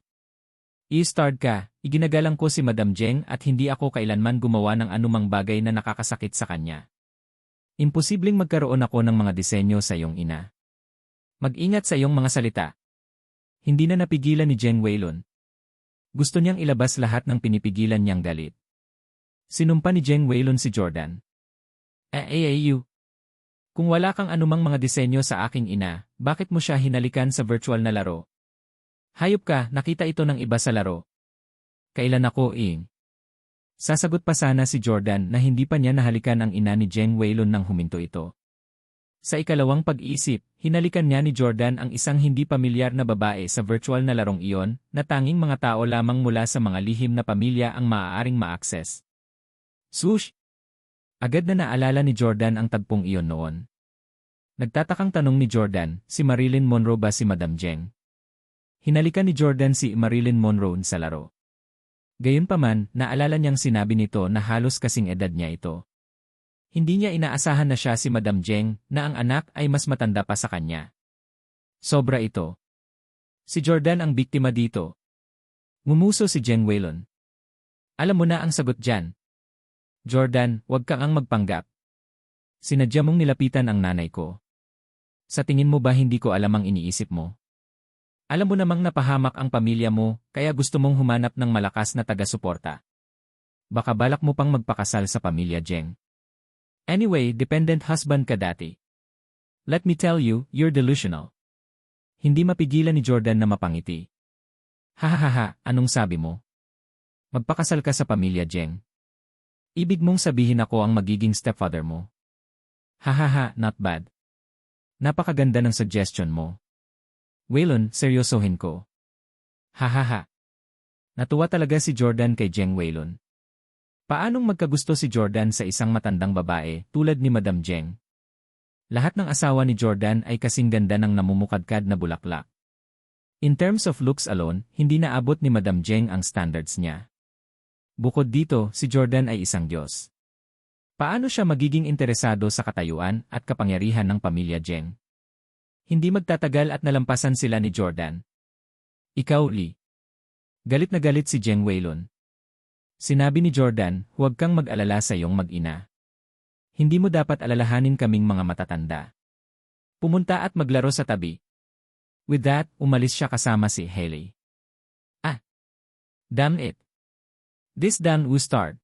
I-starred ka, iginagalang ko si Madam Jeng at hindi ako kailanman gumawa ng anumang bagay na nakakasakit sa kanya. Imposibleng magkaroon ako ng mga disenyo sa iyong ina. Mag-ingat sa iyong mga salita. Hindi na napigilan ni Jeng Weilun. Gusto niyang ilabas lahat ng pinipigilan niyang galit. Sinumpa ni Jeng Weilun si Jordan. You. Kung wala kang anumang mga disenyo sa aking ina, bakit mo siya hinalikan sa virtual na laro? Hayop ka, nakita ito ng iba sa laro. Kailan ako, Ing? Sasagot pa sana si Jordan na hindi pa niya nahalikan ang ina ni Jeng Weilun nang huminto ito. Sa ikalawang pag-iisip, hinalikan niya ni Jordan ang isang hindi pamilyar na babae sa virtual na larong iyon na tanging mga tao lamang mula sa mga lihim na pamilya ang maaaring ma-access. Sush! Agad na naalala ni Jordan ang tagpong iyon noon. Nagtatakang tanong ni Jordan, si Marilyn Monroe ba si Madam Jeng? Hinalikan ni Jordan si Marilyn Monroe sa laro. Gayunpaman, naalala niyang sinabi nito na halos kasing edad niya ito. Hindi niya inaasahan na siya si Madam Jeng na ang anak ay mas matanda pa sa kanya. Sobra ito. Si Jordan ang biktima dito. Ngumuso si Jeng Weilun. Alam mo na ang sagot dyan. Jordan, huwag kang ang magpanggap. Sinadya mong nilapitan ang nanay ko. Sa tingin mo ba hindi ko alam ang iniisip mo? Alam mo namang napahamak ang pamilya mo, kaya gusto mong humanap ng malakas na taga-suporta. Baka balak mo pang magpakasal sa pamilya Jeng. Anyway, dependent husband ka dati. Let me tell you, you're delusional. Hindi mapigilan ni Jordan na mapangiti. Hahaha, anong sabi mo? Magpakasal ka sa pamilya Jeng. Ibig mong sabihin ako ang magiging stepfather mo. Hahaha, not bad. Napakaganda ng suggestion mo. Weilun, seryosohin ko. Hahaha. Natuwa talaga si Jordan kay Jeng Weilun. Paanong magkagusto si Jordan sa isang matandang babae tulad ni Madam Jeng? Lahat ng asawa ni Jordan ay kasing ganda ng namumukadkad na bulaklak. In terms of looks alone, hindi naabot ni Madam Jeng ang standards niya. Bukod dito, si Jordan ay isang Diyos. Paano siya magiging interesado sa katayuan at kapangyarihan ng pamilya Jeng? Hindi magtatagal at nalampasan sila ni Jordan. Ikaw, Lee. Galit na galit si Jeng Weilun. Sinabi ni Jordan, huwag kang mag-alala sa iyong mag-ina. Hindi mo dapat alalahanin kaming mga matatanda. Pumunta at maglaro sa tabi. With that, umalis siya kasama si Hailey. Ah! Damn it! This done will start.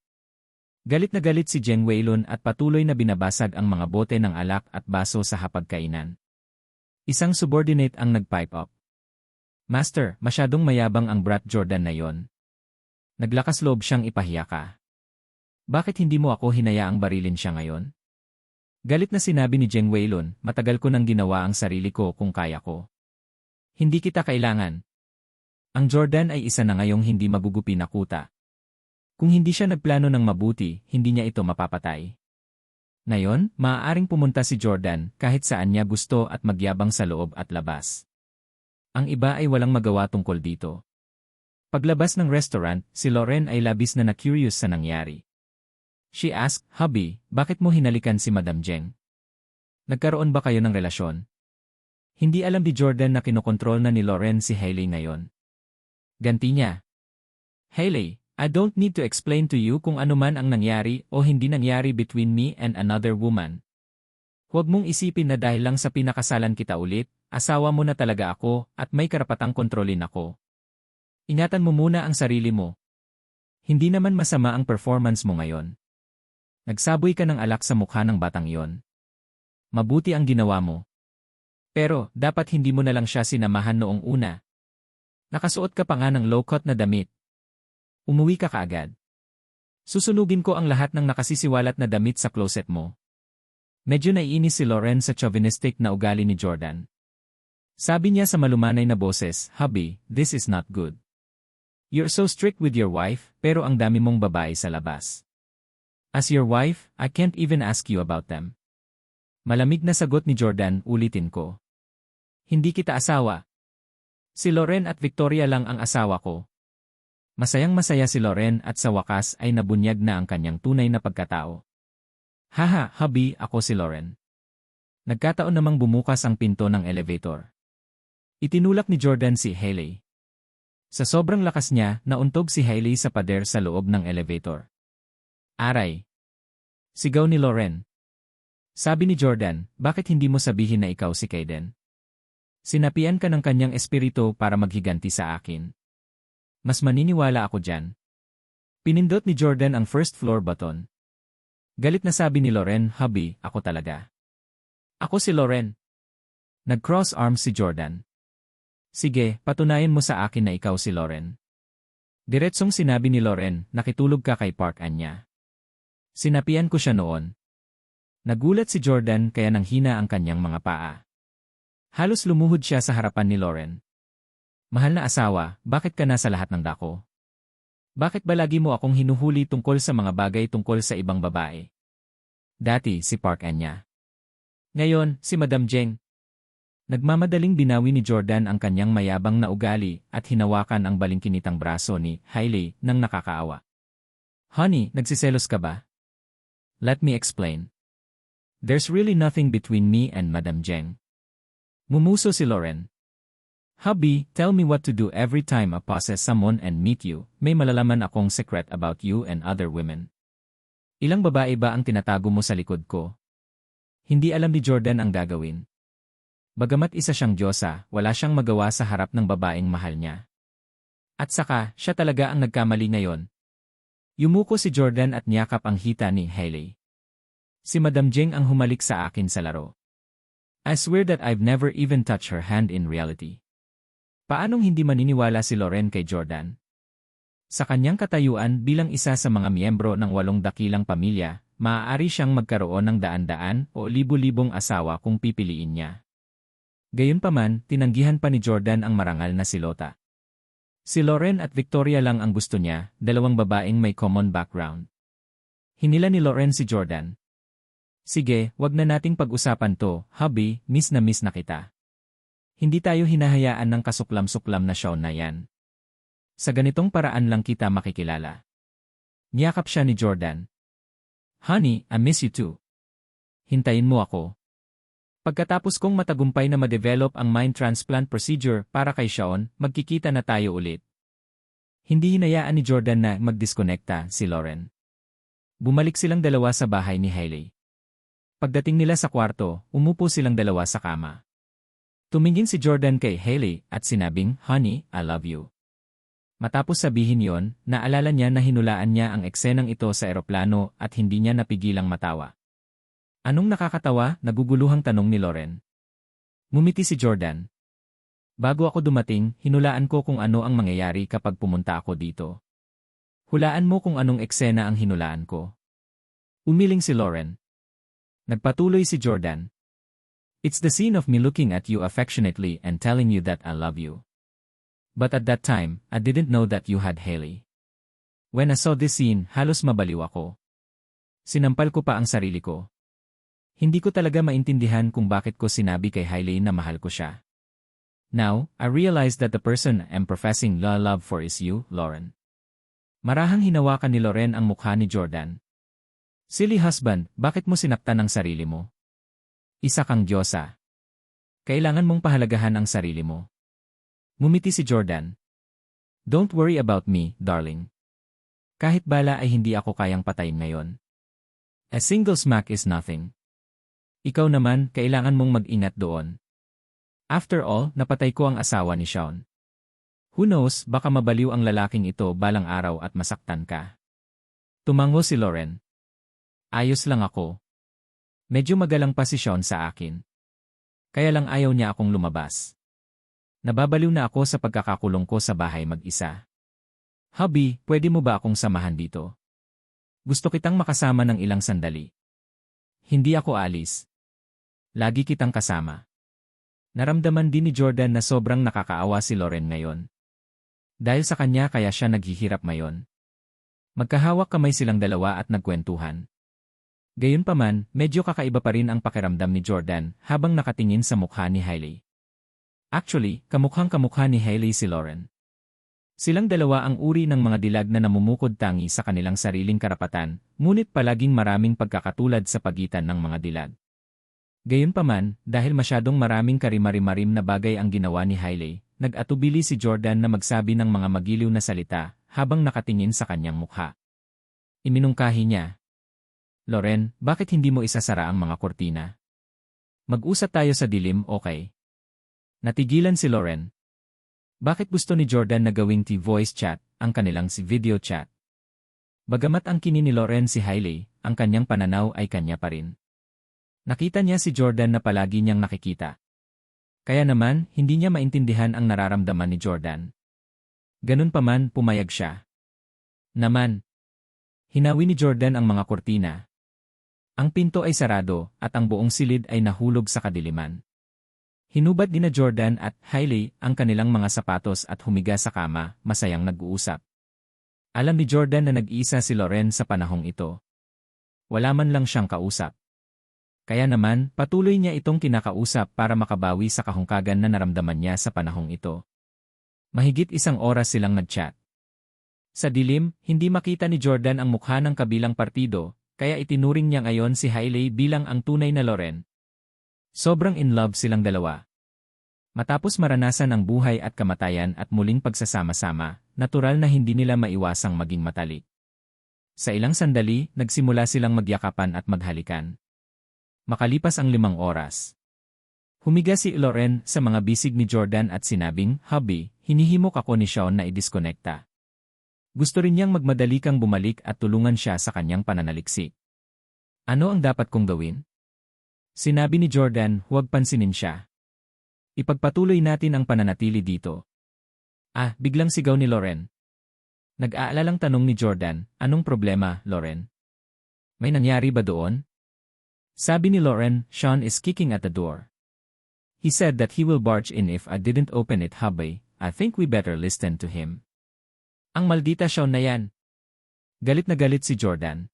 Galit na galit si Jeng Weilun at patuloy na binabasag ang mga bote ng alak at baso sa hapagkainan. Isang subordinate ang nag-pipe up. Master, masyadong mayabang ang brat Jordan na yon. Naglakas loob siyang ipahiya ka. Bakit hindi mo ako hinayaang barilin siya ngayon? Galit na sinabi ni Jeng Weilun, matagal ko nang ginawa ang sarili ko kung kaya ko. Hindi kita kailangan. Ang Jordan ay isa na ngayong hindi magugupi na kuta. Kung hindi siya nagplano ng mabuti, hindi niya ito mapapatay. Ngayon, maaaring pumunta si Jordan kahit saan niya gusto at magyabang sa loob at labas. Ang iba ay walang magawa tungkol dito. Paglabas ng restaurant, si Lauren ay labis na na-curious sa nangyari. She asked, "Hubby, bakit mo hinalikan si Madam Jeng? Nagkaroon ba kayo ng relasyon?" Hindi alam ni Jordan na kinokontrol na ni Lauren si Hailey ngayon. Ganti niya. "Hailey, I don't need to explain to you kung ano man ang nangyari o hindi nangyari between me and another woman. Huwag mong isipin na dahil lang sa pinakasalan kita ulit, asawa mo na talaga ako at may karapatang kontrolin ako. Ingatan mo muna ang sarili mo. Hindi naman masama ang performance mo ngayon. Nagsaboy ka ng alak sa mukha ng batang iyon. Mabuti ang ginawa mo. Pero, dapat hindi mo na lang siya sinamahan noong una. Nakasuot ka pa nga ng low-cut na damit. Umuwi ka kaagad. Susunugin ko ang lahat ng nakasisiwalat na damit sa closet mo." Medyo naiinis si Lauren sa chauvinistic na ugali ni Jordan. Sabi niya sa malumanay na boses, "Hubby, this is not good. You're so strict with your wife, pero ang dami mong babae sa labas. As your wife, I can't even ask you about them." Malamig na sagot ni Jordan, "Ulitin ko. Hindi kita asawa. Si Lauren at Victoria lang ang asawa ko." Masayang-masaya si Lauren at sa wakas ay nabunyag na ang kanyang tunay na pagkatao. "Haha, hubby, ako si Lauren." Nagkataon namang bumukas ang pinto ng elevator. Itinulak ni Jordan si Hailey. Sa sobrang lakas niya, nauntog si Hailey sa pader sa loob ng elevator. "Aray!" Sigaw ni Lauren. Sabi ni Jordan, "Bakit hindi mo sabihin na ikaw si Kaden? Sinapian ka ng kanyang espiritu para maghiganti sa akin. Mas maniniwala ako dyan." Pinindot ni Jordan ang first floor button. Galit na sabi ni Lauren, "Hubby, ako talaga. Ako si Lauren." Nag-cross arms si Jordan. "Sige, patunayan mo sa akin na ikaw si Lauren." Diretsong sinabi ni Lauren, "Nakitulog ka kay Park Anya. Sinapian ko siya noon." Nagulat si Jordan kaya nanghina ang kanyang mga paa. Halos lumuhod siya sa harapan ni Lauren. "Mahal na asawa, bakit ka nasa lahat ng dako? Bakit ba lagi mo akong hinuhuli tungkol sa mga bagay tungkol sa ibang babae? Dati si Park Anya. Ngayon, si Madam Jeng." Nagmamadaling binawi ni Jordan ang kanyang mayabang na ugali at hinawakan ang balingkinitang braso ni Hailey nang nakakaawa. "Honey, nagsiselos ka ba? Let me explain. There's really nothing between me and Madam Jeng." Mumuso si Lauren. "Hubby, tell me what to do every time I possess someone and meet you. May malalaman akong secret about you and other women. Ilang babae ba ang tinatago mo sa likod ko?" Hindi alam ni Jordan ang gagawin. Bagamat isa siyang diyosa, wala siyang magawa sa harap ng babaeng mahal niya. At saka, siya talaga ang nagkamali ngayon. Yumuko si Jordan at niyakap ang hita ni Hailey. "Si Madam Jeng ang humalik sa akin sa laro. I swear that I've never even touched her hand in reality." Paanong hindi maniniwala si Lauren kay Jordan? Sa kanyang katayuan bilang isa sa mga miyembro ng 8 dakilang pamilya, maaari siyang magkaroon ng daan-daan o libu-libong asawa kung pipiliin niya. Gayunpaman, tinanggihan pa ni Jordan ang marangal na si Lota. Si Lauren at Victoria lang ang gusto niya, 2 babaeng may common background. Hinila ni Lauren si Jordan. "Sige, wag na nating pag-usapan to, hubby, miss na kita. Hindi tayo hinahayaan ng kasuklam-suklam na show na yan. Sa ganitong paraan lang kita makikilala." Niyakap siya ni Jordan. "Honey, I miss you too. Hintayin mo ako." Pagkatapos kong matagumpay na ma-develop ang mind transplant procedure para kay Shaun, magkikita na tayo ulit. Hindi hinayaan ni Jordan na mag-disconnecta si Lauren. Bumalik silang dalawa sa bahay ni Hailey. Pagdating nila sa kwarto, umupo silang dalawa sa kama. Tumingin si Jordan kay Hailey at sinabing, "Honey, I love you." Matapos sabihin yon, naalala niya na hinulaan niya ang eksenang ito sa eroplano at hindi niya napigilang matawa. Anong nakakatawa? Naguguluhang tanong ni Lauren. Ngumiti si Jordan. Bago ako dumating, hinulaan ko kung ano ang mangyayari kapag pumunta ako dito. Hulaan mo kung anong eksena ang hinulaan ko. Umiling si Lauren. Nagpatuloy si Jordan. It's the scene of me looking at you affectionately and telling you that I love you. But at that time, I didn't know that you had Hailey. When I saw this scene, halos mabaliw ako. Sinampal ko pa ang sarili ko. Hindi ko talaga maintindihan kung bakit ko sinabi kay Hailey na mahal ko siya. Now, I realize that the person I'm professing love for is you, Lauren. Marahang hinawakan ni Lauren ang mukha ni Jordan. Silly husband, bakit mo sinaktan ang sarili mo? Isa kang diyosa. Kailangan mong pahalagahan ang sarili mo. Ngumiti si Jordan. Don't worry about me, darling. Kahit bala ay hindi ako kayang patayin ngayon. A single smack is nothing. Ikaw naman, kailangan mong mag-ingat doon. After all, napatay ko ang asawa ni Sean. Who knows, baka mabaliw ang lalaking ito balang araw at masaktan ka. Tumango si Lauren. Ayos lang ako. Medyo magalang pa si Sean sa akin. Kaya lang ayaw niya akong lumabas. Nababaliw na ako sa pagkakakulong ko sa bahay mag-isa. Hubby, pwede mo ba akong samahan dito? Gusto kitang makasama ng ilang sandali. Hindi ako alis. Lagi kitang kasama. Naramdaman din ni Jordan na sobrang nakakaawa si Lauren ngayon. Dahil sa kanya kaya siya naghihirap ngayon. Magkahawak kamay silang dalawa at nagkwentuhan. Gayunpaman, medyo kakaiba pa rin ang pakiramdam ni Jordan habang nakatingin sa mukha ni Hailey. Actually, kamukhang-kamukha ni Hailey si Lauren. Silang dalawa ang uri ng mga dilag na namumukod tangi sa kanilang sariling karapatan, ngunit palaging maraming pagkakatulad sa pagitan ng mga dilag. Gayunpaman, dahil masyadong maraming karimari-marim na bagay ang ginawa ni Hailey, nag-atubili si Jordan na magsabi ng mga magiliw na salita habang nakatingin sa kanyang mukha. Iminungkahi niya. Lauren, bakit hindi mo isasara ang mga kortina? Mag-usap tayo sa dilim, okay? Natigilan si Lauren. Bakit gusto ni Jordan na gawing voice chat, ang kanilang video chat? Bagamat ang kini ni Lauren si Hailey, ang kanyang pananaw ay kanya pa rin. Nakita niya si Jordan na palagi niyang nakikita. Kaya naman, hindi niya maintindihan ang nararamdaman ni Jordan. Ganun pa man, pumayag siya. Naman. Hinawi ni Jordan ang mga kortina. Ang pinto ay sarado at ang buong silid ay nahulog sa kadiliman. Hinubad ni Jordan at Hailey ang kanilang mga sapatos at humiga sa kama, masayang nag-uusap. Alam ni Jordan na nag-iisa si Lauren sa panahong ito. Wala man lang siyang kausap. Kaya naman, patuloy niya itong kinakausap para makabawi sa kahungkagan na naramdaman niya sa panahong ito. Mahigit 1 oras silang nag-chat. Sa dilim, hindi makita ni Jordan ang mukha ng kabilang partido, kaya itinuring niya ngayon si Hailey bilang ang tunay na Lauren. Sobrang in love silang dalawa. Matapos maranasan ang buhay at kamatayan at muling pagsasama-sama, natural na hindi nila maiwasang maging matalik. Sa ilang sandali, nagsimula silang magyakapan at maghalikan. Makalipas ang 5 oras. Humiga si Lauren sa mga bisig ni Jordan at sinabing, "Hubby, hinihimok ako ni Sean na i-disconnecta." Gusto rin niyang magmadali kang bumalik at tulungan siya sa kanyang pananaliksik. Ano ang dapat kong gawin? Sinabi ni Jordan, huwag pansinin siya. Ipagpatuloy natin ang pananatili dito. Biglang sigaw ni Lauren. Nag-aalalang tanong ni Jordan, anong problema, Lauren? May nangyari ba doon? Sabi ni Lauren, Sean is kicking at the door. He said that he will barge in if I didn't open it, hubby. I think we better listen to him. Ang maldita Sean na yan. Galit na galit si Jordan.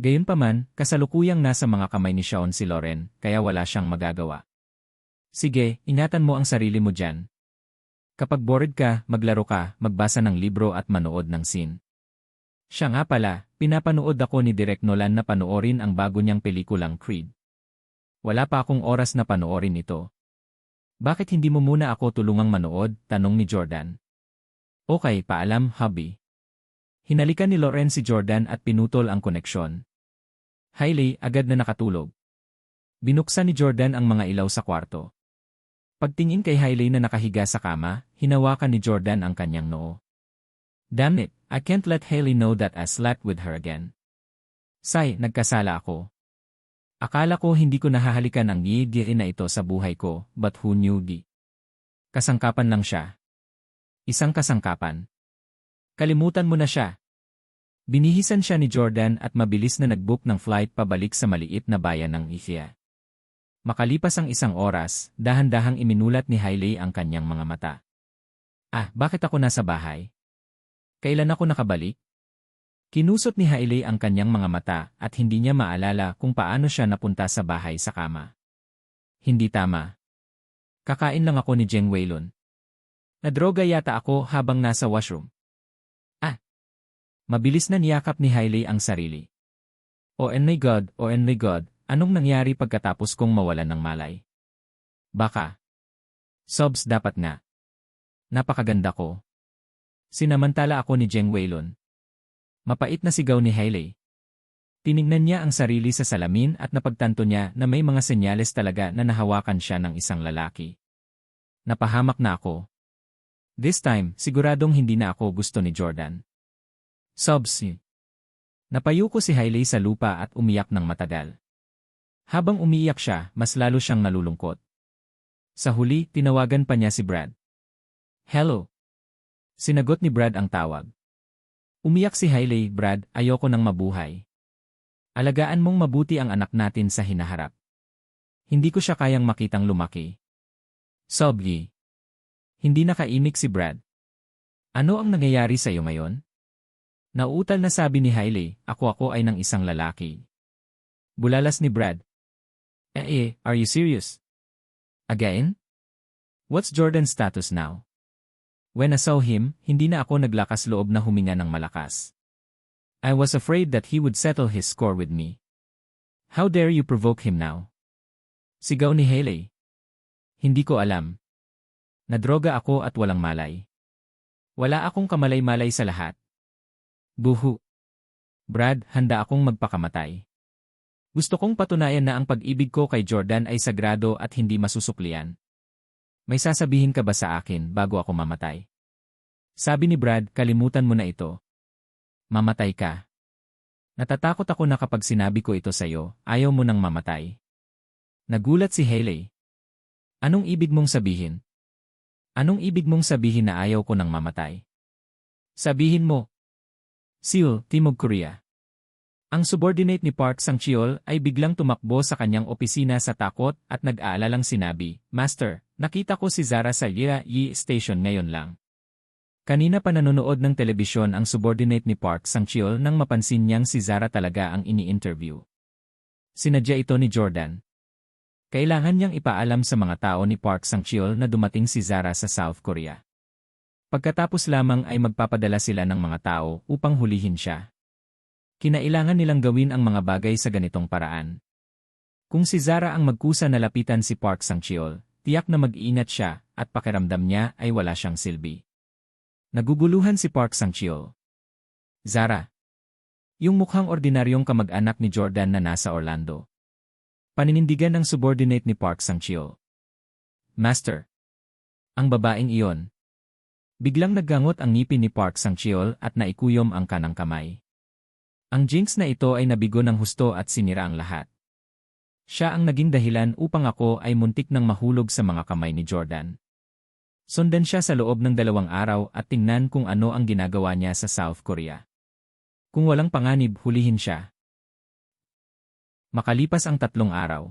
Gayunpaman, kasalukuyang nasa mga kamay ni Sean si Lauren, kaya wala siyang magagawa. Sige, ingatan mo ang sarili mo dyan. Kapag bored ka, maglaro ka, magbasa ng libro at manood ng scene. Siya nga pala, pinapanood ako ni Direk Nolan na panoorin ang bago niyang pelikulang Creed. Wala pa akong oras na panoorin ito. Bakit hindi mo muna ako tulungang manood? Tanong ni Jordan. Okay, paalam, hubby. Hinalikan ni Lauren si Jordan at pinutol ang koneksyon. Hailey agad na nakatulog. Binuksan ni Jordan ang mga ilaw sa kwarto. Pagtingin kay Hailey na nakahiga sa kama, hinawakan ni Jordan ang kanyang noo. Damn it, I can't let Hailey know that I slept with her again. Say, nagkasala ako. Akala ko hindi ko nahahalikan ang ngigiri na ito sa buhay ko, but who knew di? Kasangkapan lang siya. Isang kasangkapan. Kalimutan mo na siya. Binihisan siya ni Jordan at mabilis na nag-book ng flight pabalik sa maliit na bayan ng Ifia. Makalipas ang isang oras, dahan-dahang iminulat ni Hailey ang kanyang mga mata. Ah, bakit ako nasa bahay? Kailan ako nakabalik? Kinusot ni Hailey ang kanyang mga mata at hindi niya maalala kung paano siya napunta sa bahay sa kama. Hindi tama. Kakain lang ako ni Jeng Weilun. Nadroga yata ako habang nasa washroom. Ah! Mabilis na niyakap ni Hailey ang sarili. Oh my God, oh my God, anong nangyari pagkatapos kong mawalan ng malay? Baka. Sobs dapat nga. Napakaganda ko. Sinamantala ako ni Jeng Weilun. Mapait na sigaw ni Hailey. Tiningnan niya ang sarili sa salamin at napagtanto niya na may mga senyales talaga na nahawakan siya ng isang lalaki. Napahamak na ako. This time, siguradong hindi na ako gusto ni Jordan. Sobs. Napayuko si Hailey sa lupa at umiyak ng matagal. Habang umiiyak siya, mas lalo siyang nalulungkot. Sa huli, tinawagan pa niya si Brad. Hello. Sinagot ni Brad ang tawag. Umiyak si Hailey, Brad, ayoko nang mabuhay. Alagaan mong mabuti ang anak natin sa hinaharap. Hindi ko siya kayang makitang lumaki. Sobgi. Hindi nakaimik si Brad. Ano ang nangyayari sa iyo ngayon? Nauutal na sabi ni Hailey, ako ay ng isang lalaki. Bulalas ni Brad. Are you serious? Again? What's Jordan's status now? When I saw him, hindi na ako naglakas loob na huminga ng malakas. I was afraid that he would settle his score with me. How dare you provoke him now? Sigaw ni Hailey. Hindi ko alam. Nadroga ako at walang malay. Wala akong kamalay-malay sa lahat. Buhu. Brad, handa akong magpakamatay. Gusto kong patunayan na ang pag-ibig ko kay Jordan ay sagrado at hindi masusuklian. May sasabihin ka ba sa akin bago ako mamatay? Sabi ni Brad, kalimutan mo na ito. Mamatay ka. Natatakot ako na kapag sinabi ko ito sa'yo, ayaw mo nang mamatay. Nagulat si Hailey. Anong ibig mong sabihin? Anong ibig mong sabihin na ayaw ko nang mamatay? Sabihin mo. Seoul, Timog Korea. Ang subordinate ni Park Sang-cheol ay biglang tumakbo sa kanyang opisina sa takot at nag-aalalang sinabi, Master, nakita ko si Zara sa Yi Station ngayon lang. Kanina pa nanonood ng telebisyon ang subordinate ni Park Sang-cheol nang mapansin niyang si Zara talaga ang ini-interview. Sinadya ito ni Jordan. Kailangan niyang ipaalam sa mga tao ni Park Sang-cheol na dumating si Zara sa South Korea. Pagkatapos lamang ay magpapadala sila ng mga tao upang hulihin siya. Kinailangan nilang gawin ang mga bagay sa ganitong paraan. Kung si Zara ang magkusa na lapitan si Park Sang-cheol, tiyak na mag-iingat siya at pakiramdam niya ay wala siyang silbi. Naguguluhan si Park Sang-cheol. Zara. Yung mukhang ordinaryong kamag-anak ni Jordan na nasa Orlando. Paninindigan ng subordinate ni Park Sang-cheol. Master. Ang babaeng iyon. Biglang naggangot ang ngipin ni Park Sang-cheol at naikuyom ang kanang kamay. Ang jinx na ito ay nabigo ng husto at sinira ang lahat. Siya ang naging dahilan upang ako ay muntik nang mahulog sa mga kamay ni Jordan. Sundan siya sa loob ng 2 araw at tingnan kung ano ang ginagawa niya sa South Korea. Kung walang panganib, hulihin siya. Makalipas ang 3 araw.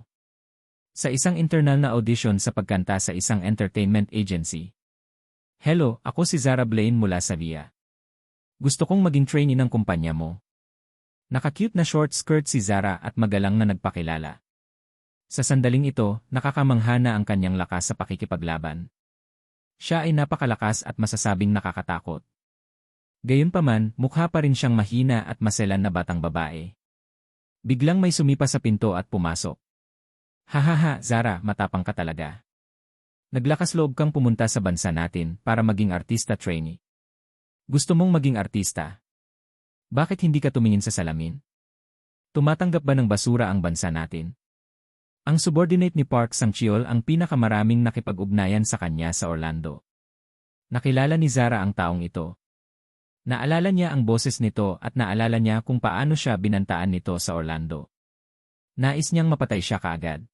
Sa isang internal na audition sa pagkanta sa isang entertainment agency. Hello, ako si Zara Blaine mula sa VIA. Gusto kong maging trainee ng kumpanya mo. Naka-cute na short skirt si Zara at magalang na nagpakilala. Sa sandaling ito, nakakamangha na ang kanyang lakas sa pakikipaglaban. Siya ay napakalakas at masasabing nakakatakot. Gayunpaman, mukha pa rin siyang mahina at maselan na batang babae. Biglang may sumipa sa pinto at pumasok. Hahaha, Zara, matapang ka talaga. Naglakas loob kang pumunta sa bansa natin para maging artista trainee. Gusto mong maging artista? Bakit hindi ka tumingin sa salamin? Tumatanggap ba ng basura ang bansa natin? Ang subordinate ni Park Sang-cheol ang pinakamaraming nakipag-ugnayan sa kanya sa Orlando. Nakilala ni Zara ang taong ito. Naalala niya ang boses nito at naalala niya kung paano siya binantaan nito sa Orlando. Nais niyang mapatay siya kaagad.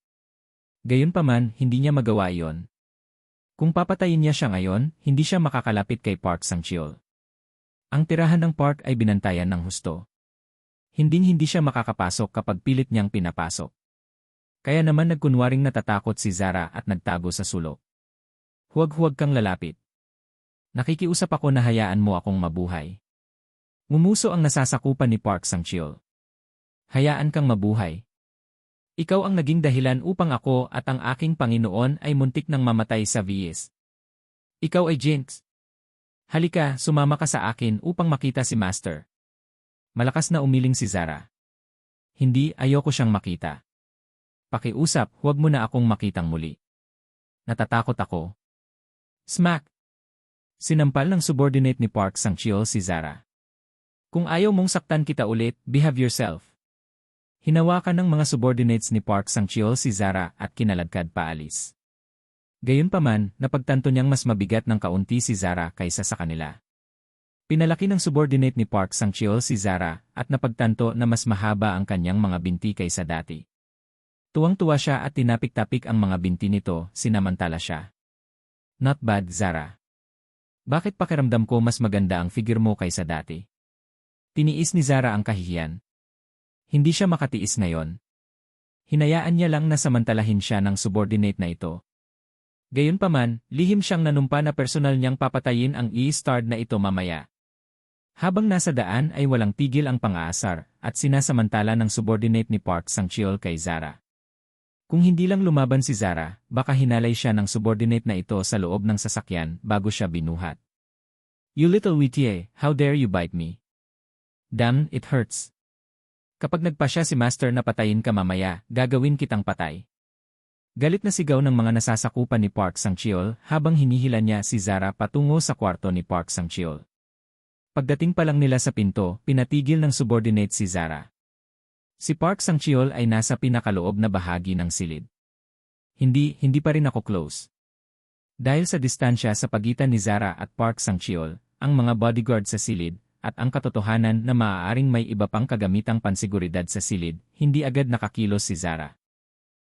Gayunpaman, hindi niya magawa iyon. Kung papatayin niya siya ngayon, hindi siya makakalapit kay Park Sang-cheol. Ang tirahan ng Park ay binantayan ng husto. Hindi siya makakapasok kapag pilit niyang pinapasok. Kaya naman nagkunwaring natatakot si Zara at nagtago sa sulok. Huwag kang lalapit. Nakikiusap ako na hayaan mo akong mabuhay. Ngumuso ang nasasakupan ni Park Sang-cheol. Hayaan kang mabuhay. Ikaw ang naging dahilan upang ako at ang aking Panginoon ay muntik nang mamatay sa VS. Ikaw ay Jinx. Halika, sumama ka sa akin upang makita si Master. Malakas na umiling si Zara. Hindi, ayoko siyang makita. Pakiusap, huwag mo na akong makitang muli. Natatakot ako. Smack! Sinampal ng subordinate ni Park Sang-cheol si Zara. Kung ayaw mong saktan kita ulit, behave yourself. Hinawakan ng mga subordinates ni Park Sang-cheol si Zara at kinaladkad paalis. Gayunpaman, napagtanto niyang mas mabigat ng kaunti si Zara kaysa sa kanila. Pinalaki ng subordinate ni Park Sang-cheol si Zara at napagtanto na mas mahaba ang kanyang mga binti kaysa dati. Tuwang-tuwa siya at tinapik-tapik ang mga binti nito, sinamantala siya. Not bad, Zara. Bakit pakiramdam ko mas maganda ang figure mo kaysa dati? Tiniis ni Zara ang kahihiyan. Hindi siya makatiis ngayon. Hinayaan niya lang na samantalahin siya ng subordinate na ito. Gayunpaman, lihim siyang nanumpa na personal niyang papatayin ang E-Star na ito mamaya. Habang nasa daan ay walang tigil ang pang-aasar at sinasamantala ng subordinate ni Park Sang-cheol kay Zara. Kung hindi lang lumaban si Zara, baka hinalay siya ng subordinate na ito sa loob ng sasakyan bago siya binuhat. You little witty, how dare you bite me? Damn, it hurts. Kapag nagpasya si Master na patayin ka mamaya, gagawin kitang patay. Galit na sigaw ng mga nasasakupan ni Park Sang-cheol habang hinihila niya si Zara patungo sa kwarto ni Park Sang-cheol. Pagdating pa lang nila sa pinto, pinatigil ng subordinate si Zara. Si Park Sang-cheol ay nasa pinakaloob na bahagi ng silid. Hindi pa rin ako close. Dahil sa distansya sa pagitan ni Zara at Park Sang-cheol, ang mga bodyguard sa silid, at ang katotohanan na maaaring may iba pang kagamitang pansiguridad sa silid, hindi agad nakakilos si Zara.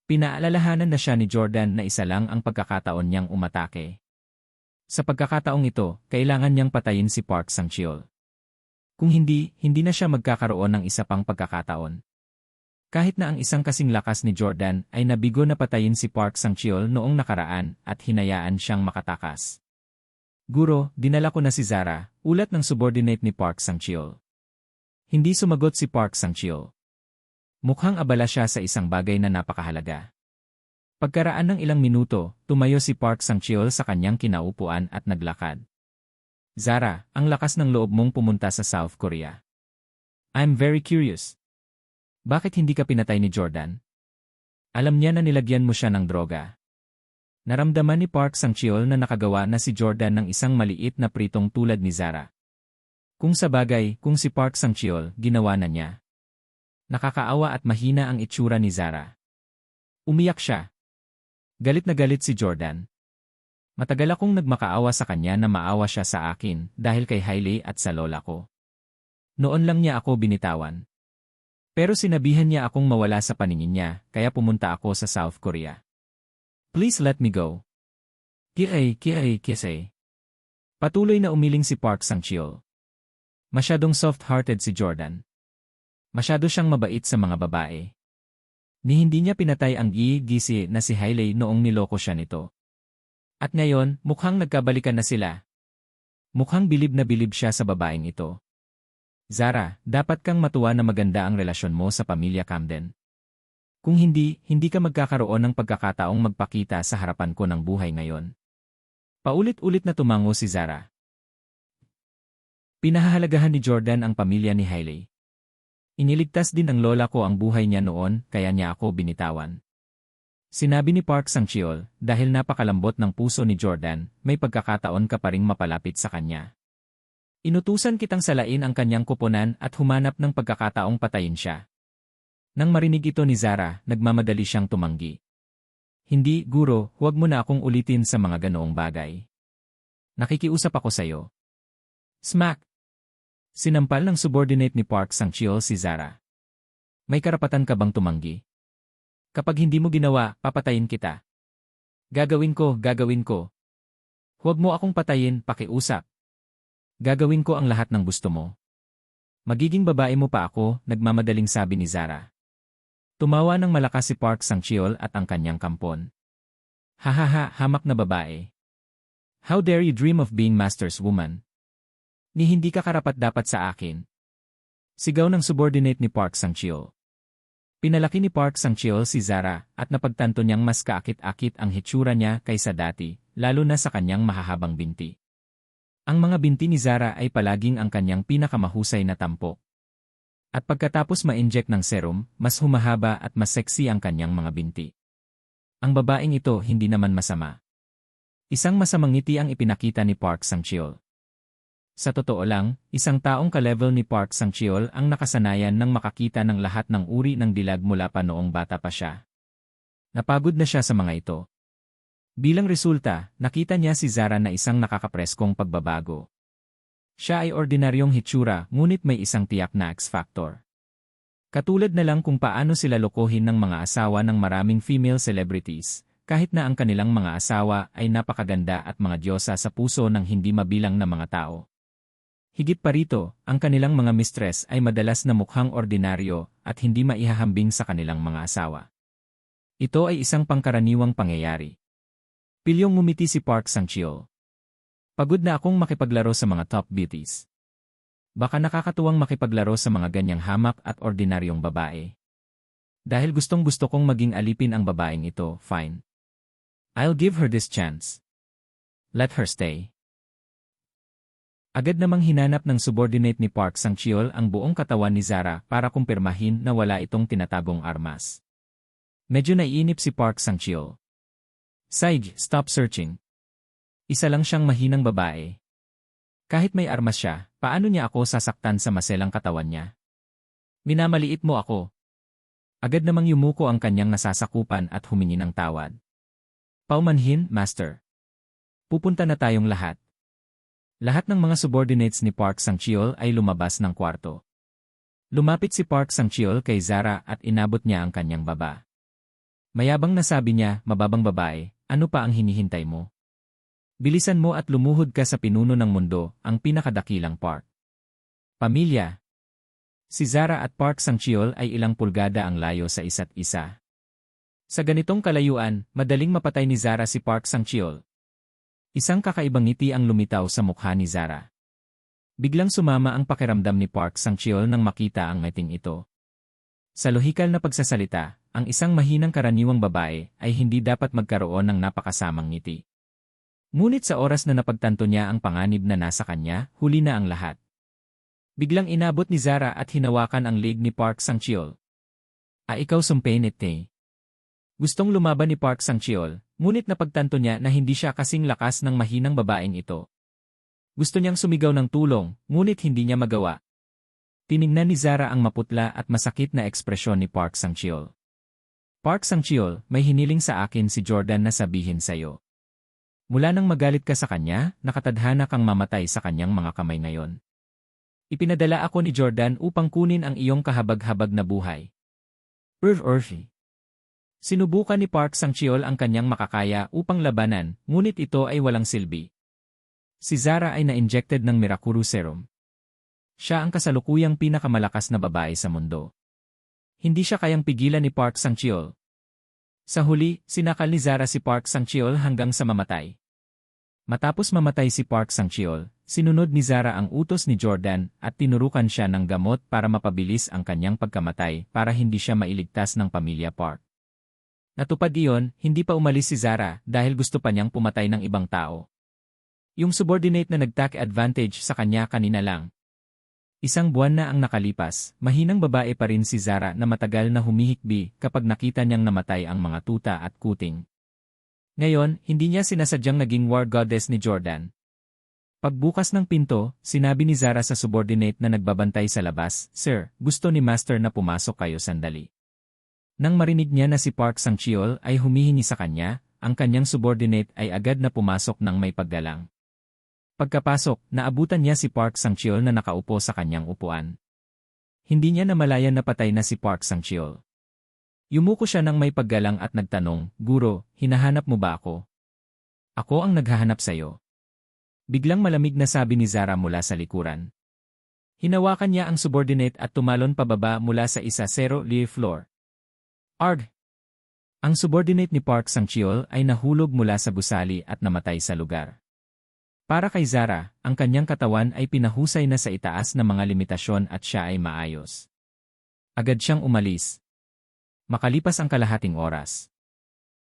Pinaalalahanan na siya ni Jordan na isa lang ang pagkakataon niyang umatake. Sa pagkakataong ito, kailangan niyang patayin si Park Sang-cheol. Kung hindi na siya magkakaroon ng isa pang pagkakataon. Kahit na ang isang kasing lakas ni Jordan ay nabigo na patayin si Park Sang-cheol noong nakaraan at hinayaan siyang makatakas. Guro, dinala ko na si Zara, ulat ng subordinate ni Park Sang-cheol. Hindi sumagot si Park Sang-cheol. Mukhang abala siya sa isang bagay na napakahalaga. Pagkaraan ng ilang minuto, tumayo si Park Sang-cheol sa kanyang kinaupuan at naglakad. Zara, ang lakas ng loob mong pumunta sa South Korea. I'm very curious. Bakit hindi ka pinatay ni Jordan? Alam niya na nilagyan mo siya ng droga. Naramdaman ni Park Sang-cheol na nakagawa na si Jordan ng isang maliit na pritong tulad ni Zara. Kung sa bagay, kung si Park Sang-cheol, ginawa na niya. Nakakaawa at mahina ang itsura ni Zara. Umiyak siya. Galit na galit si Jordan. Matagal akong nagmakaawa sa kanya na maawa siya sa akin dahil kay Hailey at sa lola ko. Noon lang niya ako binitawan. Pero sinabihan niya akong mawala sa paningin niya, kaya pumunta ako sa South Korea. Please let me go. Kisay. Patuloy na umiling si Park Sang-cheol. Masyadong soft-hearted si Jordan. Masyado siyang mabait sa mga babae. Ni hindi niya pinatay ang gisi na si Hailey noong niloko siya nito. At ngayon, mukhang nagkabalikan na sila. Mukhang bilib na bilib siya sa babaeng ito. Zara, dapat kang matuwa na maganda ang relasyon mo sa pamilya Camden. Kung hindi ka magkakaroon ng pagkakataong magpakita sa harapan ko ng buhay ngayon. Paulit-ulit na tumango si Zara. Pinahahalagahan ni Jordan ang pamilya ni Hailey. Iniligtas din ng lola ko ang buhay niya noon, kaya niya ako binitawan. Sinabi ni Park Sang-cheol, dahil napakalambot ng puso ni Jordan, may pagkakataon ka pa ring mapalapit sa kanya. Inutusan kitang salain ang kanyang kuponan at humanap ng pagkakataong patayin siya. Nang marinig ito ni Zara, nagmamadali siyang tumanggi. Hindi, guro, huwag mo na akong ulitin sa mga ganoong bagay. Nakikiusap ako sa'yo. Smack! Sinampal ng subordinate ni Park Sang-cheol si Zara. May karapatan ka bang tumanggi? Kapag hindi mo ginawa, papatayin kita. Gagawin ko. Huwag mo akong patayin, pakiusap. Gagawin ko ang lahat ng gusto mo. Magiging babae mo pa ako, nagmamadaling sabi ni Zara. Tumawa ng malakas si Park Sang-cheol at ang kanyang kampon. Hahaha, hamak na babae. How dare you dream of being master's woman? Ni hindi ka karapat-dapat sa akin. Sigaw ng subordinate ni Park Sang-cheol. Pinalaki ni Park Sang-cheol si Zara at napagtanto niyang mas kaakit-akit ang hitsura niya kaysa dati, lalo na sa kanyang mahahabang binti. Ang mga binti ni Zara ay palaging ang kanyang pinakamahusay na tampok. At pagkatapos ma-inject ng serum, mas humahaba at mas sexy ang kanyang mga binti. Ang babaeng ito hindi naman masama. Isang masamang ngiti ang ipinakita ni Park Sang-cheol. Sa totoo lang, isang taong ka-level ni Park Sang-cheol ang nakasanayan ng makakita ng lahat ng uri ng dilag mula pa noong bata pa siya. Napagod na siya sa mga ito. Bilang resulta, nakita niya si Zara na isang nakakapreskong pagbabago. Siya ay ordinaryong hitsura ngunit may isang tiyak na X-factor. Katulad na lang kung paano sila lokohin ng mga asawa ng maraming female celebrities, kahit na ang kanilang mga asawa ay napakaganda at mga diyosa sa puso ng hindi mabilang na mga tao. Higit pa rito, ang kanilang mga mistress ay madalas na mukhang ordinaryo at hindi maihahambing sa kanilang mga asawa. Ito ay isang pangkaraniwang pangyayari. Pilyong ngumiti si Park Sang-cheol. Pagod na akong makipaglaro sa mga top beauties. Baka nakakatuwang makipaglaro sa mga ganyang hamak at ordinaryong babae. Dahil gustong-gusto kong maging alipin ang babaeng ito, fine. I'll give her this chance. Let her stay. Agad namang hinanap ng subordinate ni Park Sang-cheol ang buong katawan ni Zara para kumpirmahin na wala itong tinatagong armas. Medyo naiinip si Park Sang-cheol. Saige, stop searching. Isa lang siyang mahinang babae. Kahit may armas siya, paano niya ako sasaktan sa maselang katawan niya? Minamaliit mo ako. Agad namang yumuko ang kanyang nasasakupan at humingi ng tawad. Paumanhin, Master. Pupunta na tayong lahat. Lahat ng mga subordinates ni Park Sang-cheol ay lumabas ng kwarto. Lumapit si Park Sang-cheol kay Zara at inabot niya ang kanyang baba. Mayabang na sabi niya, mababang babae, ano pa ang hinihintay mo? Bilisan mo at lumuhod ka sa pinuno ng mundo, ang pinakadakilang Park. Pamilya. Si Zara at Park Sang-cheol ay ilang pulgada ang layo sa isa't isa. Sa ganitong kalayuan, madaling mapatay ni Zara si Park Sang-cheol. Isang kakaibang ngiti ang lumitaw sa mukha ni Zara. Biglang sumama ang pakiramdam ni Park Sang-cheol nang makita ang ngiting ito. Sa lohikal na pagsasalita, ang isang mahinang karaniwang babae ay hindi dapat magkaroon ng napakasamang ngiti. Ngunit sa oras na napagtanto niya ang panganib na nasa kanya, huli na ang lahat. Biglang inabot ni Zara at hinawakan ang leg ni Park Sang-cheol. Ikaw sumpainit eh. Gustong lumaban ni Park Sang-cheol, ngunit napagtanto niya na hindi siya kasing lakas ng mahinang babaeng ito. Gusto niyang sumigaw ng tulong, ngunit hindi niya magawa. Tiningnan ni Zara ang maputla at masakit na ekspresyon ni Park Sang-cheol. Park Sang-cheol, may hiniling sa akin si Jordan na sabihin sa'yo. Mula nang magalit ka sa kanya, nakatadhana kang mamatay sa kanyang mga kamay ngayon. Ipinadala ako ni Jordan upang kunin ang iyong kahabag-habag na buhay. Urfi. Sinubukan ni Park Sang-cheol ang kanyang makakaya upang labanan, ngunit ito ay walang silbi. Si Zara ay na-injected ng Mirakuru serum. Siya ang kasalukuyang pinakamalakas na babae sa mundo. Hindi siya kayang pigilan ni Park Sang-cheol. Sa huli, sinakal ni Zara si Park Sang-cheol hanggang sa mamatay. Matapos mamatay si Park Sang-cheol, sinunod ni Zara ang utos ni Jordan at tinurukan siya ng gamot para mapabilis ang kanyang pagkamatay para hindi siya mailigtas ng pamilya Park. Natupad iyon, hindi pa umalis si Zara dahil gusto pa niyang pumatay ng ibang tao. Yung subordinate na nag-take advantage sa kanya kanina lang. Isang buwan na ang nakalipas, mahinang babae pa rin si Zara na matagal na humihikbi kapag nakita niyang namatay ang mga tuta at kuting. Ngayon, hindi niya sinasadyang naging war goddess ni Jordan. Pagbukas ng pinto, sinabi ni Zara sa subordinate na nagbabantay sa labas, Sir, gusto ni Master na pumasok kayo sandali. Nang marinig niya na si Park Sang-cheol ay humihingi sa kanya, ang kanyang subordinate ay agad na pumasok ng may paggalang. Pagkapasok, naabutan niya si Park Sang-cheol na nakaupo sa kanyang upuan. Hindi niya namalayan na patay na si Park Sang-cheol. Yumuko siya ng may paggalang at nagtanong, "Guro, hinahanap mo ba ako?" "Ako ang naghahanap sa'yo." Biglang malamig na sabi ni Zara mula sa likuran. Hinawakan niya ang subordinate at tumalon pababa mula sa 1-0 floor. Arg! Ang subordinate ni Park Sang-cheol ay nahulog mula sa gusali at namatay sa lugar. Para kay Zara, ang kanyang katawan ay pinahusay na sa itaas na mga limitasyon at siya ay maayos. Agad siyang umalis. Makalipas ang kalahating oras.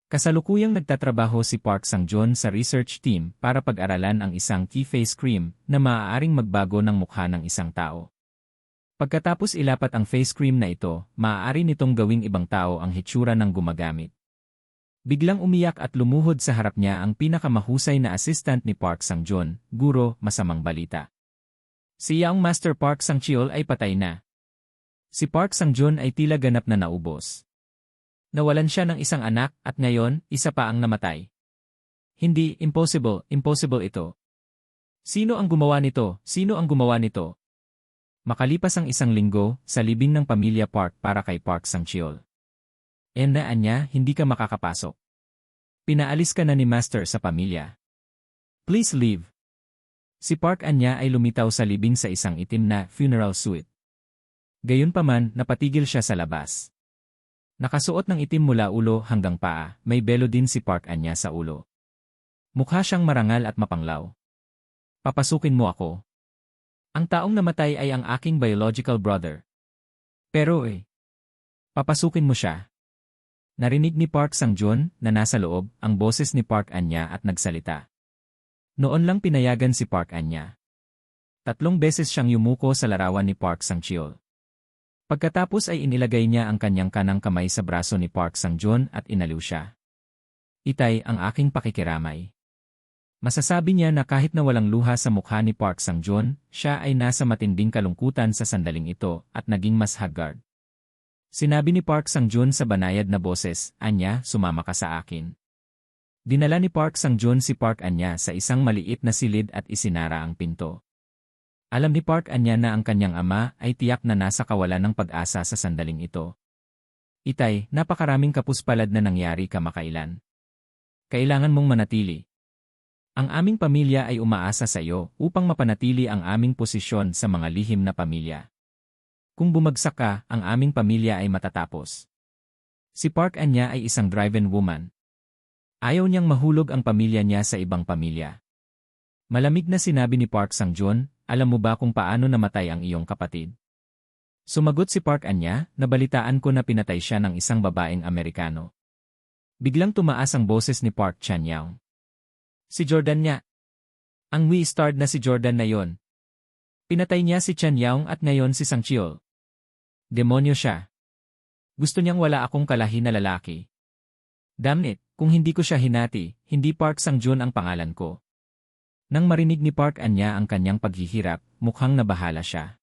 Kasalukuyang nagtatrabaho si Park Sang-joon sa research team para pag-aralan ang isang key face cream na maaaring magbago ng mukha ng isang tao. Pagkatapos ilapat ang face cream na ito, maaari nitong gawing ibang tao ang hitsura ng gumagamit. Biglang umiyak at lumuhod sa harap niya ang pinakamahusay na assistant ni Park Sang-joon, "Guro, masamang balita. Si Young Master Park Sang-cheol ay patay na." Si Park Sang-joon ay tila ganap na naubos. Nawalan siya ng isang anak at ngayon, isa pa ang namatay. Hindi, impossible ito. Sino ang gumawa nito? Sino ang gumawa nito? Makalipas ang isang linggo, sa libing ng pamilya Park para kay Park Sang-cheol. Endaan niya, hindi ka makakapasok. Pinaalis ka na ni Master sa pamilya. Please leave. Si Park Anya ay lumitaw sa libing sa isang itim na funeral suit. Gayunpaman, napatigil siya sa labas. Nakasuot ng itim mula ulo hanggang paa, may belo din si Park Anya sa ulo. Mukha siyang marangal at mapanglaw. "Papasukin mo ako. Ang taong namatay ay ang aking biological brother." "Pero papasukin mo siya." Narinig ni Park Sang-joon na nasa loob ang boses ni Park Anya at nagsalita. Noon lang pinayagan si Park Anya. 3 beses siyang yumuko sa larawan ni Park Sang-cheol. Pagkatapos ay inilagay niya ang kanyang kanang kamay sa braso ni Park Sang-joon at inaliw siya. "Itay ang aking pakikiramay." Masasabi niya na kahit na walang luha sa mukha ni Park Sang-joon, siya ay nasa matinding kalungkutan sa sandaling ito at naging mas haggard. Sinabi ni Park Sang-joon sa banayad na boses, "Anya, sumama ka sa akin." Dinala ni Park Sang-joon si Park Anya sa isang maliit na silid at isinara ang pinto. Alam ni Park Anya na ang kanyang ama ay tiyak na nasa kawalan ng pag-asa sa sandaling ito. "Itay, napakaraming kapuspalad na nangyari kamakailan. Kailangan mong manatili. Ang aming pamilya ay umaasa sa iyo upang mapanatili ang aming posisyon sa mga lihim na pamilya. Kung bumagsak ka, ang aming pamilya ay matatapos." Si Park Anya ay isang driven woman. Ayaw niyang mahulog ang pamilya niya sa ibang pamilya. Malamig na sinabi ni Park Sang-joon, "Alam mo ba kung paano namatay ang iyong kapatid?" Sumagot si Park Anya, "Nabalitaan ko na pinatay siya ng isang babaeng Amerikano." Biglang tumaas ang boses ni Park Chan-young. "Si Jordan niya. Ang we-starred na si Jordan na yon. Pinatay niya si Chan-young at ngayon si Sang-cheol. Demonyo siya. Gusto niyang wala akong kalahi na lalaki. Damn it, kung hindi ko siya hinati, hindi Park Sang-joon ang pangalan ko." Nang marinig ni Park Anya ang kanyang paghihirap, mukhang nabahala siya.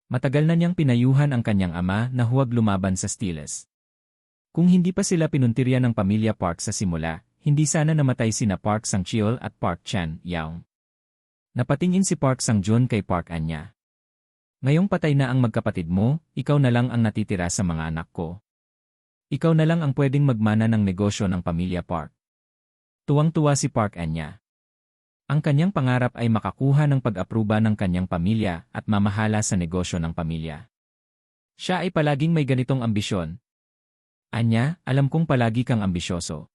Matagal na niyang pinayuhan ang kanyang ama na huwag lumaban sa Stiles. Kung hindi pa sila pinuntirya ng pamilya Park sa simula, hindi sana namatay sina Park Sang-cheol at Park Chan-young. Napatingin si Park Sang-joon kay Park Anya. "Ngayong patay na ang magkapatid mo, ikaw na lang ang natitira sa mga anak ko. Ikaw na lang ang pwedeng magmana ng negosyo ng pamilya Park." Tuwang-tuwa si Park Anya. Ang kanyang pangarap ay makakuha ng pag-apruba ng kanyang pamilya at mamahala sa negosyo ng pamilya. Siya ay palaging may ganitong ambisyon. "Anya, alam kong palagi kang ambisyoso.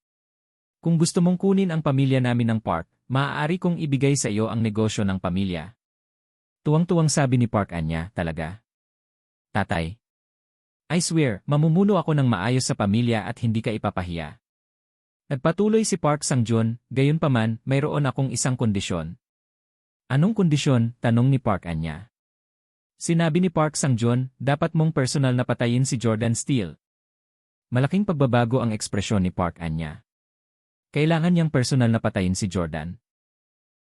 Kung gusto mong kunin ang pamilya namin ng Park, maaari kong ibigay sa iyo ang negosyo ng pamilya." Tuwang-tuwang sabi ni Park Anya, "Talaga? Tatay? I swear, mamumuno ako ng maayos sa pamilya at hindi ka ipapahiya." Nagpatuloy si Park Sang-joon, "Gayunpaman, mayroon akong isang kondisyon." "Anong kondisyon?" tanong ni Park Anya. Sinabi ni Park Sang-joon, "Dapat mong personal na patayin si Jordan Steele." Malaking pagbabago ang ekspresyon ni Park Anya. Kailangan niyang personal na patayin si Jordan.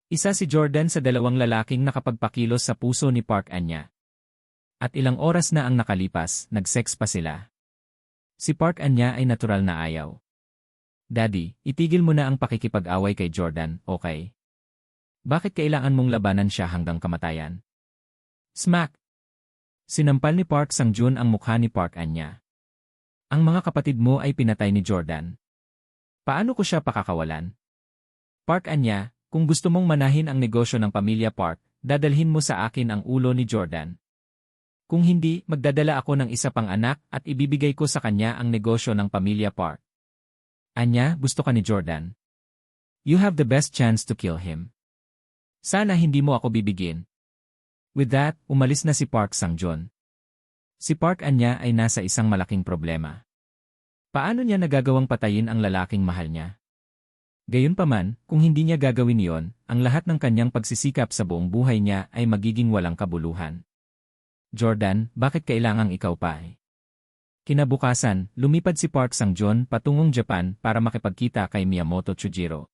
Isa si Jordan sa 2 lalaking nakapagpakilos sa puso ni Park Anya. At ilang oras na ang nakalipas, nag-sex pa sila. Si Park Anya ay natural na ayaw. Daddy, itigil mo na ang pakikipag-away kay Jordan, okay? Bakit kailangan mong labanan siya hanggang kamatayan? Smack! Sinampal ni Park Sang-jun ang mukha ni Park Anya. Ang mga kapatid mo ay pinatay ni Jordan. Paano ko siya pakakawalan? Park Anya, kung gusto mong manahin ang negosyo ng pamilya Park, dadalhin mo sa akin ang ulo ni Jordan. Kung hindi, magdadala ako ng isa pang anak at ibibigay ko sa kanya ang negosyo ng pamilya Park. Anya, gusto ka ni Jordan. You have the best chance to kill him. Sana hindi mo ako bibigyan. With that, umalis na si Park Sang-jun. Si Park Anya ay nasa isang malaking problema. Paano niya nagagawang patayin ang lalaking mahal niya? Gayunpaman, kung hindi niya gagawin iyon, ang lahat ng kanyang pagsisikap sa buong buhay niya ay magiging walang kabuluhan. Jordan, bakit kailangang ikaw pa? Kinabukasan, lumipad si Park Sang-jun patungong Japan para makipagkita kay Miyamoto Chujiro.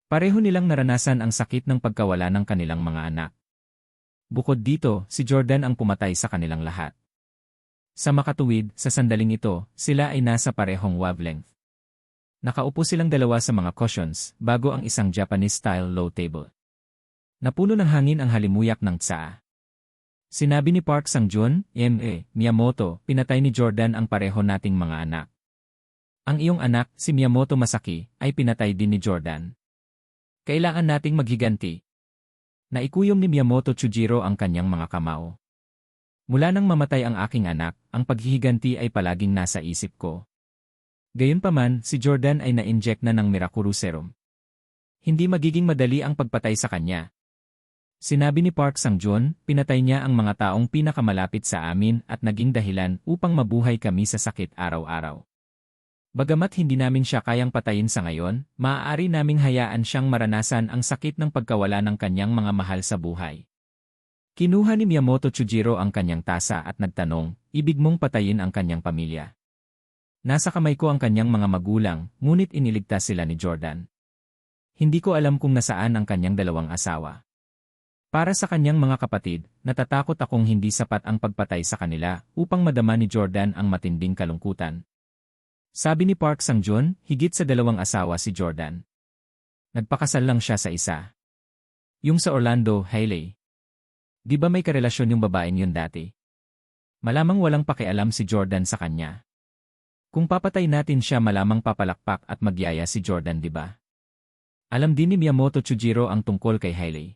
Pareho nilang naranasan ang sakit ng pagkawala ng kanilang mga anak. Bukod dito, si Jordan ang pumatay sa kanilang lahat. Sa makatuwid, sa sandaling ito, sila ay nasa parehong wavelength. Nakaupo silang dalawa sa mga cushions, bago ang isang Japanese-style low table. Napuno ng hangin ang halimuyak ng tsaa. Sinabi ni Park Sang-jun, Miyamoto, pinatay ni Jordan ang pareho nating mga anak. Ang iyong anak, si Miyamoto Masaki, ay pinatay din ni Jordan. Kailangan nating maghiganti. Naikuyom ni Miyamoto Chujiro ang kanyang mga kamao. Mula nang mamatay ang aking anak, ang paghihiganti ay palaging nasa isip ko. Gayunpaman, si Jordan ay na-inject na ng Mirakuru Serum. Hindi magiging madali ang pagpatay sa kanya. Sinabi ni Park Sang-jun, pinatay niya ang mga taong pinakamalapit sa amin at naging dahilan upang mabuhay kami sa sakit araw-araw. Bagamat hindi namin siya kayang patayin sa ngayon, maaari naming hayaan siyang maranasan ang sakit ng pagkawala ng kanyang mga mahal sa buhay. Kinuha ni Miyamoto Chujiro ang kanyang tasa at nagtanong, ibig mong patayin ang kanyang pamilya? Nasa kamay ko ang kanyang mga magulang, ngunit iniligtas sila ni Jordan. Hindi ko alam kung nasaan ang kanyang dalawang asawa. Para sa kanyang mga kapatid, natatakot akong hindi sapat ang pagpatay sa kanila upang madama ni Jordan ang matinding kalungkutan. Sabi ni Park Sang-jun, higit sa dalawang asawa si Jordan. Nagpakasal lang siya sa isa. Yung sa Orlando, Hailey. Di ba may karelasyon yung babaeng yun dati? Malamang walang pakialam si Jordan sa kanya. Kung papatay natin siya malamang papalakpak at magyaya si Jordan, di ba? Alam din ni Miyamoto Chujiro ang tungkol kay Hailey.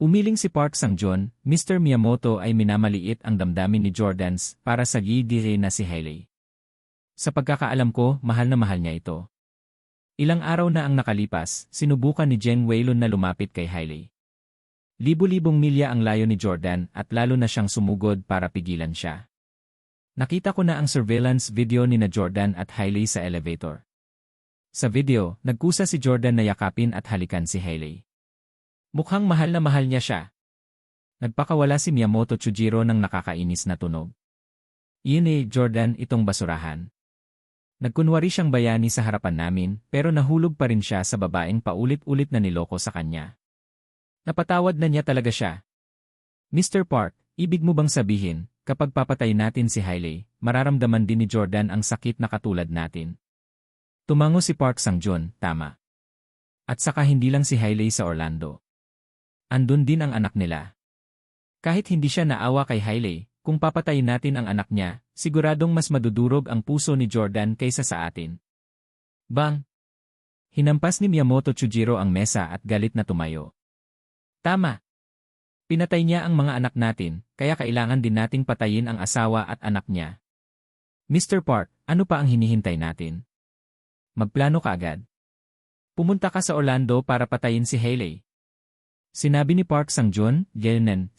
Umiling si Park Sang-jun, Mr. Miyamoto ay minamaliit ang damdamin ni Jordans para sa gidire na si Hailey. Sa pagkakaalam ko, mahal na mahal niya ito. Ilang araw na ang nakalipas, sinubukan ni Jeng Weilun na lumapit kay Hailey. Libu-libong milya ang layo ni Jordan at lalo na siyang sumugod para pigilan siya. Nakita ko na ang surveillance video ni na Jordan at Hailey sa elevator. Sa video, nagkusa si Jordan na yakapin at halikan si Hailey. Mukhang mahal na mahal niya siya. Nagpakawala si Miyamoto Chujiro ng nakakainis na tunog. Jordan, itong basurahan. Nagkunwari siyang bayani sa harapan namin pero nahulog pa rin siya sa babaeng paulit-ulit na niloko sa kanya. Napatawad na niya talaga siya. Mr. Park, ibig mo bang sabihin, kapag papatay natin si Hailey, mararamdaman din ni Jordan ang sakit na katulad natin? Tumango si Park Sang-jun, tama. At saka hindi lang si Hailey sa Orlando. Andun din ang anak nila. Kahit hindi siya naawa kay Hailey, kung papatayin natin ang anak niya, siguradong mas madudurog ang puso ni Jordan kaysa sa atin. Bang! Hinampas ni Miyamoto Chujiro ang mesa at galit na tumayo. Tama! Pinatay niya ang mga anak natin, kaya kailangan din nating patayin ang asawa at anak niya. Mr. Park, ano pa ang hinihintay natin? Magplano ka agad. Pumunta ka sa Orlando para patayin si Hailey. Sinabi ni Park Sang-jun,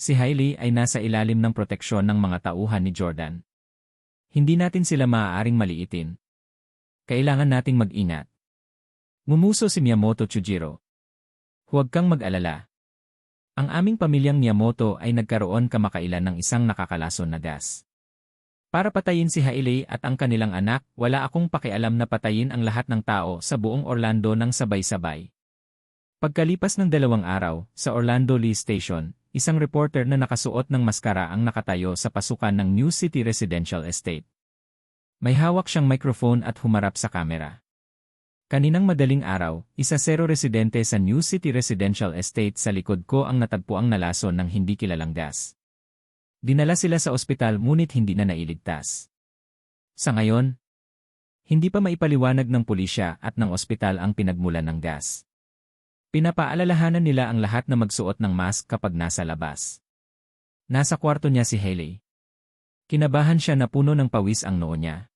si Hailey ay nasa ilalim ng proteksyon ng mga tauhan ni Jordan. Hindi natin sila maaaring maliitin. Kailangan nating mag-ingat. Ngumuso si Miyamoto Chujiro. Huwag kang mag-alala. Ang aming pamilyang Miyamoto ay nagkaroon kamakailan ng isang nakakalason na gas. Para patayin si Hailey at ang kanilang anak, wala akong pakialam na patayin ang lahat ng tao sa buong Orlando ng sabay-sabay. Pagkalipas ng 2 araw, sa Orlando Lee Station, isang reporter na nakasuot ng maskara ang nakatayo sa pasukan ng New City Residential Estate. May hawak siyang microphone at humarap sa kamera. Kaninang madaling araw, 10 residente sa New City Residential Estate sa likod ko ang natagpuang nalason ng hindi kilalang gas. Dinala sila sa ospital ngunit hindi na nailigtas. Sa ngayon, hindi pa maipaliwanag ng pulisya at ng ospital ang pinagmulan ng gas. Pinapaalalahanan nila ang lahat na magsuot ng mask kapag nasa labas. Nasa kwarto niya si Hailey. Kinabahan siya na puno ng pawis ang noo niya.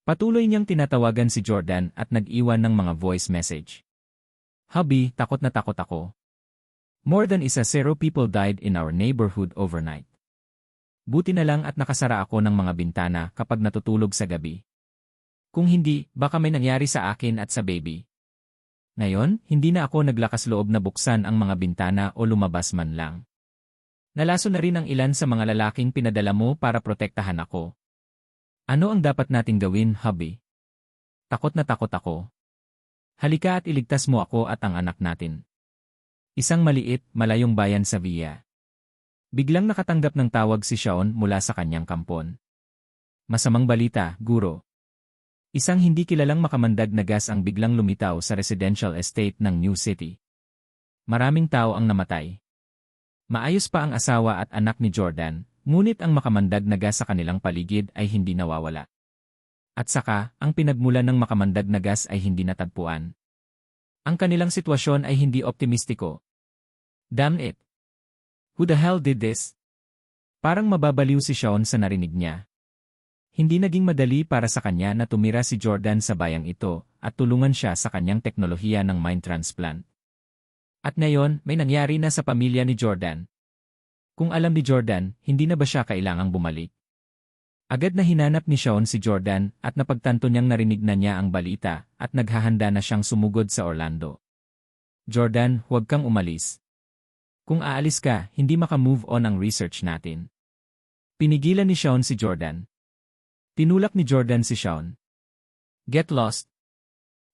Patuloy niyang tinatawagan si Jordan at nag-iwan ng mga voice message. "Hubby, takot na takot ako. More than 10 people died in our neighborhood overnight. Buti na lang at nakasara ako ng mga bintana kapag natutulog sa gabi. Kung hindi, baka may nangyari sa akin at sa baby." Ngayon, hindi na ako naglakas loob na buksan ang mga bintana o lumabas man lang. Nalaso na rin ang ilan sa mga lalaking pinadala mo para protektahan ako. Ano ang dapat nating gawin, hubby? Takot na takot ako. Halika at iligtas mo ako at ang anak natin. Isang maliit, malayong bayan sa Villa. Biglang nakatanggap ng tawag si Shaun mula sa kanyang kampon. Masamang balita, guro. Isang hindi kilalang makamandag na gas ang biglang lumitaw sa residential estate ng New City. Maraming tao ang namatay. Maayos pa ang asawa at anak ni Jordan, ngunit ang makamandag na gas sa kanilang paligid ay hindi nawawala. At saka, ang pinagmulan ng makamandag na gas ay hindi natagpuan. Ang kanilang sitwasyon ay hindi optimistiko. Damn it! Who the hell did this? Parang mababaliw si Shaun sa narinig niya. Hindi naging madali para sa kanya na tumira si Jordan sa bayang ito at tulungan siya sa kanyang teknolohiya ng mind transplant. At ngayon, may nangyari na sa pamilya ni Jordan. Kung alam ni Jordan, hindi na ba siya kailangang bumalik? Agad na hinanap ni Shaun si Jordan at napagtanto niyang narinig na niya ang balita at naghahanda na siyang sumugod sa Orlando. Jordan, huwag kang umalis. Kung aalis ka, hindi maka-move on ang research natin. Pinigilan ni Shaun si Jordan. Tinulak ni Jordan si Shaun. Get lost.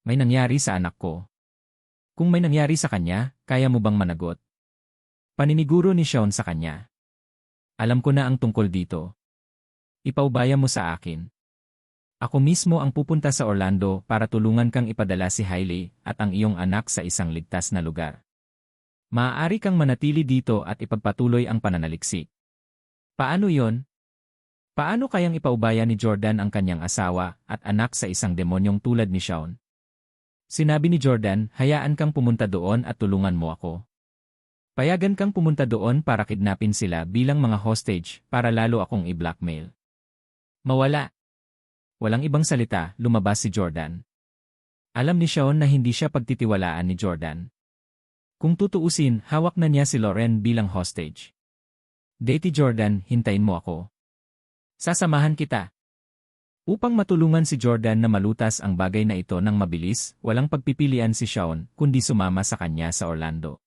May nangyari sa anak ko. Kung may nangyari sa kanya, kaya mo bang managot? Paniniguro ni Shaun sa kanya. Alam ko na ang tungkol dito. Ipaubaya mo sa akin. Ako mismo ang pupunta sa Orlando para tulungan kang ipadala si Hailey at ang iyong anak sa isang ligtas na lugar. Maaari kang manatili dito at ipagpatuloy ang pananaliksik. Paano yon? Paano kayang ipaubaya ni Jordan ang kanyang asawa at anak sa isang demonyong tulad ni Shaun? Sinabi ni Jordan, hayaan kang pumunta doon at tulungan mo ako. Payagan kang pumunta doon para kidnapin sila bilang mga hostage para lalo akong i-blackmail. Mawala. Walang ibang salita, lumabas si Jordan. Alam ni Shaun na hindi siya pagtitiwalaan ni Jordan. Kung tutuusin, hawak na niya si Lauren bilang hostage. Dati Jordan, hintayin mo ako. Sasamahan kita. Upang matulungan si Jordan na malutas ang bagay na ito ng mabilis, walang pagpipilian si Shaun kundi sumama sa kanya sa Orlando.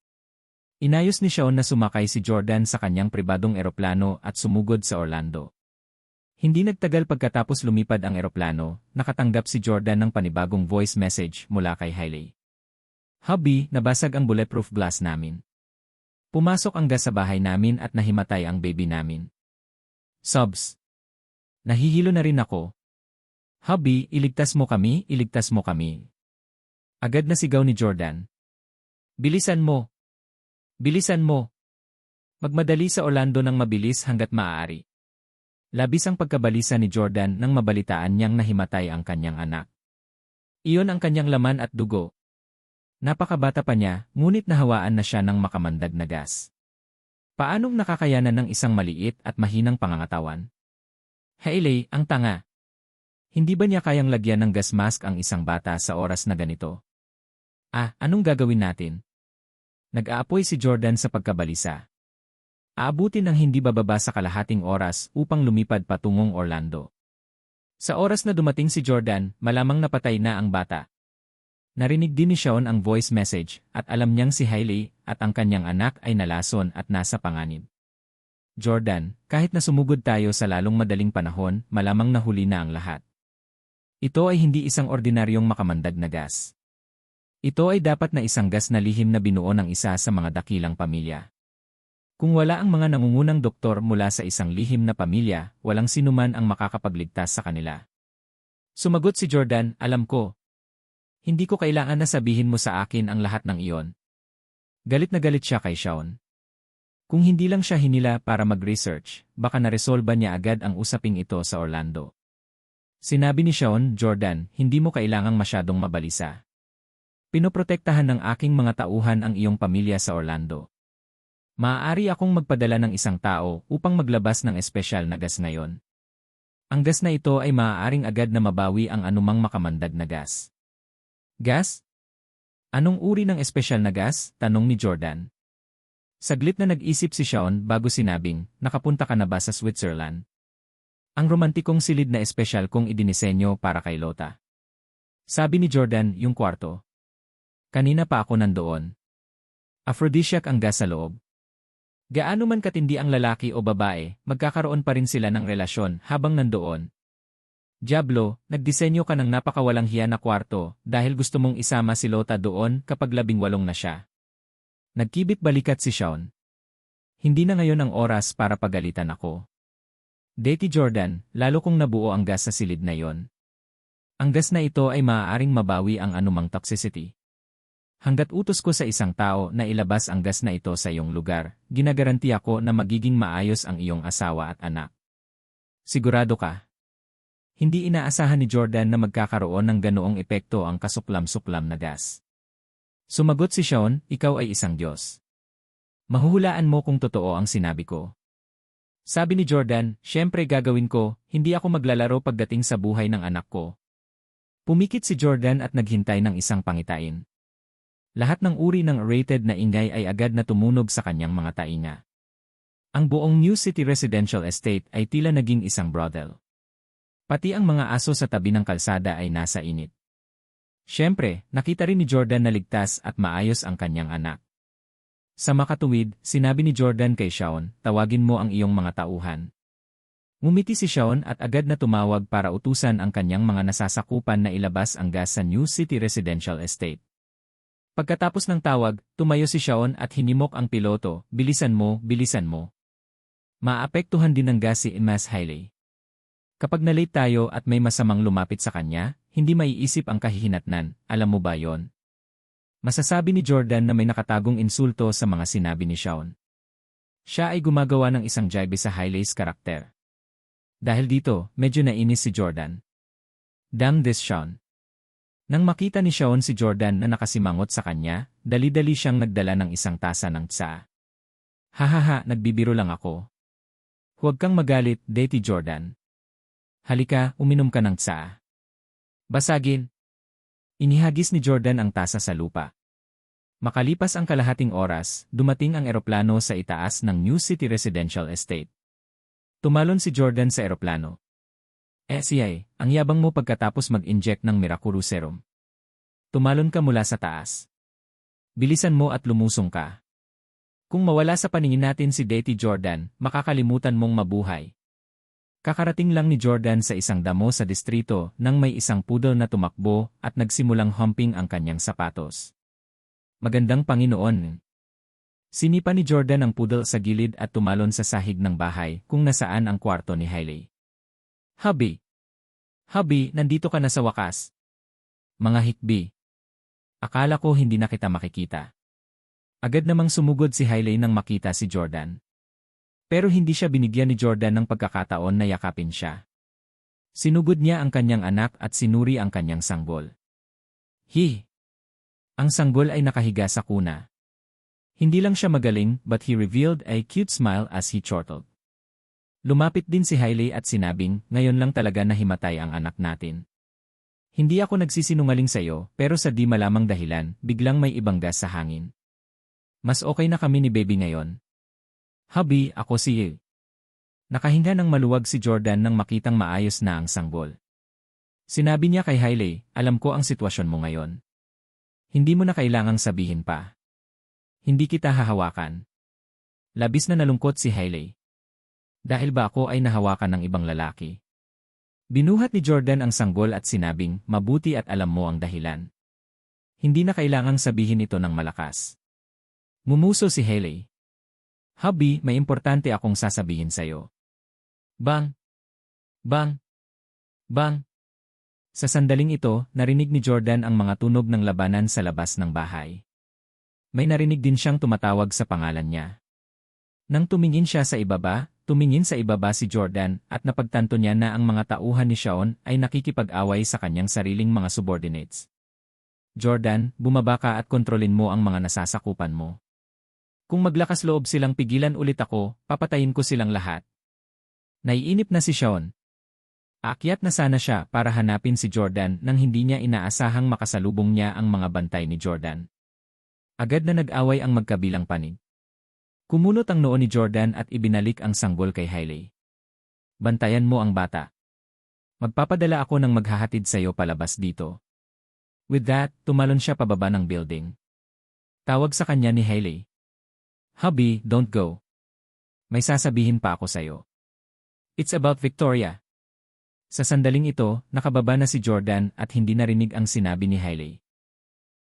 Inayos ni Shaun na sumakay si Jordan sa kanyang pribadong eroplano at sumugod sa Orlando. Hindi nagtagal pagkatapos lumipad ang eroplano, nakatanggap si Jordan ng panibagong voice message mula kay Hailey. Hubby, nabasag ang bulletproof glass namin. Pumasok ang gas sa bahay namin at nahimatay ang baby namin. Sobs. Nahihilo na rin ako. Hubby, iligtas mo kami, iligtas mo kami. Agad na sigaw ni Jordan. Bilisan mo. Bilisan mo. Magmadali sa Orlando ng mabilis hanggat maaari. Labis ang pagkabalisa ni Jordan nang mabalitaan niyang nahimatay ang kanyang anak. Iyon ang kanyang laman at dugo. Napakabata pa niya, ngunit nahawaan na siya ng makamandag na gas. Paanong nakakayanan ng isang maliit at mahinang pangangatawan? Hailey, ang tanga. Hindi ba niya kayang lagyan ng gas mask ang isang bata sa oras na ganito? Anong gagawin natin? Nag-aapoy si Jordan sa pagkabalisa. Aabutin ang hindi bababa sa kalahating oras upang lumipad patungong Orlando. Sa oras na dumating si Jordan, malamang napatay na ang bata. Narinig din ni Shaun ang voice message at alam niyang si Hailey at ang kanyang anak ay nalason at nasa panganib. Jordan, kahit na sumugod tayo sa lalong madaling panahon, malamang nahuli na ang lahat. Ito ay hindi isang ordinaryong makamandag na gas. Ito ay dapat na isang gas na lihim na binuo ng isa sa mga dakilang pamilya. Kung wala ang mga nangungunang doktor mula sa isang lihim na pamilya, walang sinuman ang makakapagligtas sa kanila. Sumagot si Jordan, alam ko. Hindi ko kailangan na sabihin mo sa akin ang lahat ng iyon. Galit na galit siya kay Shawn. Kung hindi lang siya hinila para mag-research, baka naresolba niya agad ang usaping ito sa Orlando. Sinabi ni Shawn, Jordan, hindi mo kailangang masyadong mabalisa. Pinoprotektahan ng aking mga tauhan ang iyong pamilya sa Orlando. Maaari akong magpadala ng isang tao upang maglabas ng espesyal na gas ngayon. Ang gas na ito ay maaaring agad na mabawi ang anumang makamandag na gas. Gas? Anong uri ng espesyal na gas? Tanong ni Jordan. Saglit na nag-isip si Shawn bago sinabing, nakapunta ka na ba sa Switzerland? Ang romantikong silid na espesyal kong idinisenyo para kay Lota. Sabi ni Jordan, yung kwarto. Kanina pa ako nandoon. Aphrodisiac ang gas sa loob. Gaano man katindi ang lalaki o babae, magkakaroon pa rin sila ng relasyon habang nandoon. Diablo, nagdisenyo ka ng napakawalang hiya na kwarto dahil gusto mong isama si Lota doon kapag 18 na siya. Nagkibit balikat si Shawn. Hindi na ngayon ang oras para pagalitan ako. Deti Jordan, lalo kong nabuo ang gas sa silid na yon. Ang gas na ito ay maaaring mabawi ang anumang toxicity. Hanggat utos ko sa isang tao na ilabas ang gas na ito sa iyong lugar, ginagaranti ako na magiging maayos ang iyong asawa at anak. Sigurado ka? Hindi inaasahan ni Jordan na magkakaroon ng ganoong epekto ang kasuklam-suklam na gas. Sumagot si Shawn, ikaw ay isang Diyos. Mahuhulaan mo kung totoo ang sinabi ko. Sabi ni Jordan, syempre gagawin ko, hindi ako maglalaro pagdating sa buhay ng anak ko. Pumikit si Jordan at naghintay ng isang pangitain. Lahat ng uri ng rated na ingay ay agad na tumunog sa kanyang mga tainga. Ang buong New City Residential Estate ay tila naging isang brothel. Pati ang mga aso sa tabi ng kalsada ay nasa init. Siyempre, nakita rin ni Jordan na ligtas at maayos ang kanyang anak. Sa makatuwid, sinabi ni Jordan kay Shawn, tawagin mo ang iyong mga tauhan. Ngumiti si Shawn at agad na tumawag para utusan ang kanyang mga nasasakupan na ilabas ang gas sa New City Residential Estate. Pagkatapos ng tawag, tumayo si Shawn at hinimok ang piloto, bilisan mo, bilisan mo. Maapektuhan din ng gas si Mas Hailey. Kapag na-late tayo at may masamang lumapit sa kanya, hindi maiisip ang kahihinatnan, alam mo ba yon? Masasabi ni Jordan na may nakatagong insulto sa mga sinabi ni Shawn. Siya ay gumagawa ng isang jibe sa Hailey's karakter. Dahil dito, medyo nainis si Jordan. Damn this Shawn. Nang makita ni Shawn si Jordan na nakasimangot sa kanya, dali-dali siyang nagdala ng isang tasa ng tsa. Hahaha, nagbibiro lang ako. Huwag kang magalit, Deti Jordan. Halika, uminom ka ng tsa. Basagin. Inihagis ni Jordan ang tasa sa lupa. Makalipas ang kalahating oras, dumating ang eroplano sa itaas ng New City Residential Estate. Tumalon si Jordan sa eroplano. SCI, ang yabang mo pagkatapos mag-inject ng Miraculous Serum. Tumalon ka mula sa taas. Bilisan mo at lumusong ka. Kung mawala sa paningin natin si Deti Jordan, makakalimutan mong mabuhay. Kakarating lang ni Jordan sa isang damo sa distrito nang may isang poodle na tumakbo at nagsimulang humping ang kanyang sapatos. Magandang Panginoon! Sinipa ni Jordan ang poodle sa gilid at tumalon sa sahig ng bahay kung nasaan ang kwarto ni Hailey. Hubby! Hubby, nandito ka na sa wakas. Mga hikbi. Akala ko hindi na kita makikita. Agad namang sumugod si Hailey nang makita si Jordan. Pero hindi siya binigyan ni Jordan ng pagkakataon na yakapin siya. Sinugod niya ang kanyang anak at sinuri ang kanyang sanggol. Ang sanggol ay nakahiga sa kuna. Hindi lang siya magaling but he revealed a cute smile as he chortled. Lumapit din si Hailey at sinabing, ngayon lang talaga nahimatay ang anak natin. Hindi ako nagsisinungaling sa'yo pero sa di malamang dahilan, biglang may ibang gas sa hangin. Mas okay na kami ni baby ngayon. Hubby, ako si Yi. Nakahinga ng maluwag si Jordan nang makitang maayos na ang sanggol. Sinabi niya kay Hailey, alam ko ang sitwasyon mo ngayon. Hindi mo na kailangang sabihin pa. Hindi kita hahawakan. Labis na nalungkot si Hailey. Dahil ba ako ay nahawakan ng ibang lalaki? Binuhat ni Jordan ang sanggol at sinabing, mabuti at alam mo ang dahilan. Hindi na kailangang sabihin ito ng malakas. Mumuso si Hailey. Hubby, may importante akong sasabihin sa'yo. Bang! Bang! Bang! Sa sandaling ito, narinig ni Jordan ang mga tunog ng labanan sa labas ng bahay. May narinig din siyang tumatawag sa pangalan niya. Nang tumingin sa ibaba si Jordan at napagtanto niya na ang mga tauhan ni Shaon ay nakikipag-away sa kanyang sariling mga subordinates. Jordan, bumaba ka at kontrolin mo ang mga nasasakupan mo. Kung maglakas loob silang pigilan ulit ako, papatayin ko silang lahat. Naiinip na si Shaon. Aakyat na sana siya para hanapin si Jordan nang hindi niya inaasahang makasalubong niya ang mga bantay ni Jordan. Agad na nag-away ang magkabilang panig. Kumunot ang noo ni Jordan at ibinalik ang sanggol kay Hailey. Bantayan mo ang bata. Magpapadala ako ng maghahatid sa iyo palabas dito. With that, tumalon siya pababa ng building. Tawag sa kanya ni Hailey. Hubby, don't go. May sasabihin pa ako sa iyo. It's about Victoria. Sa sandaling ito, nakababa na si Jordan at hindi narinig ang sinabi ni Hailey.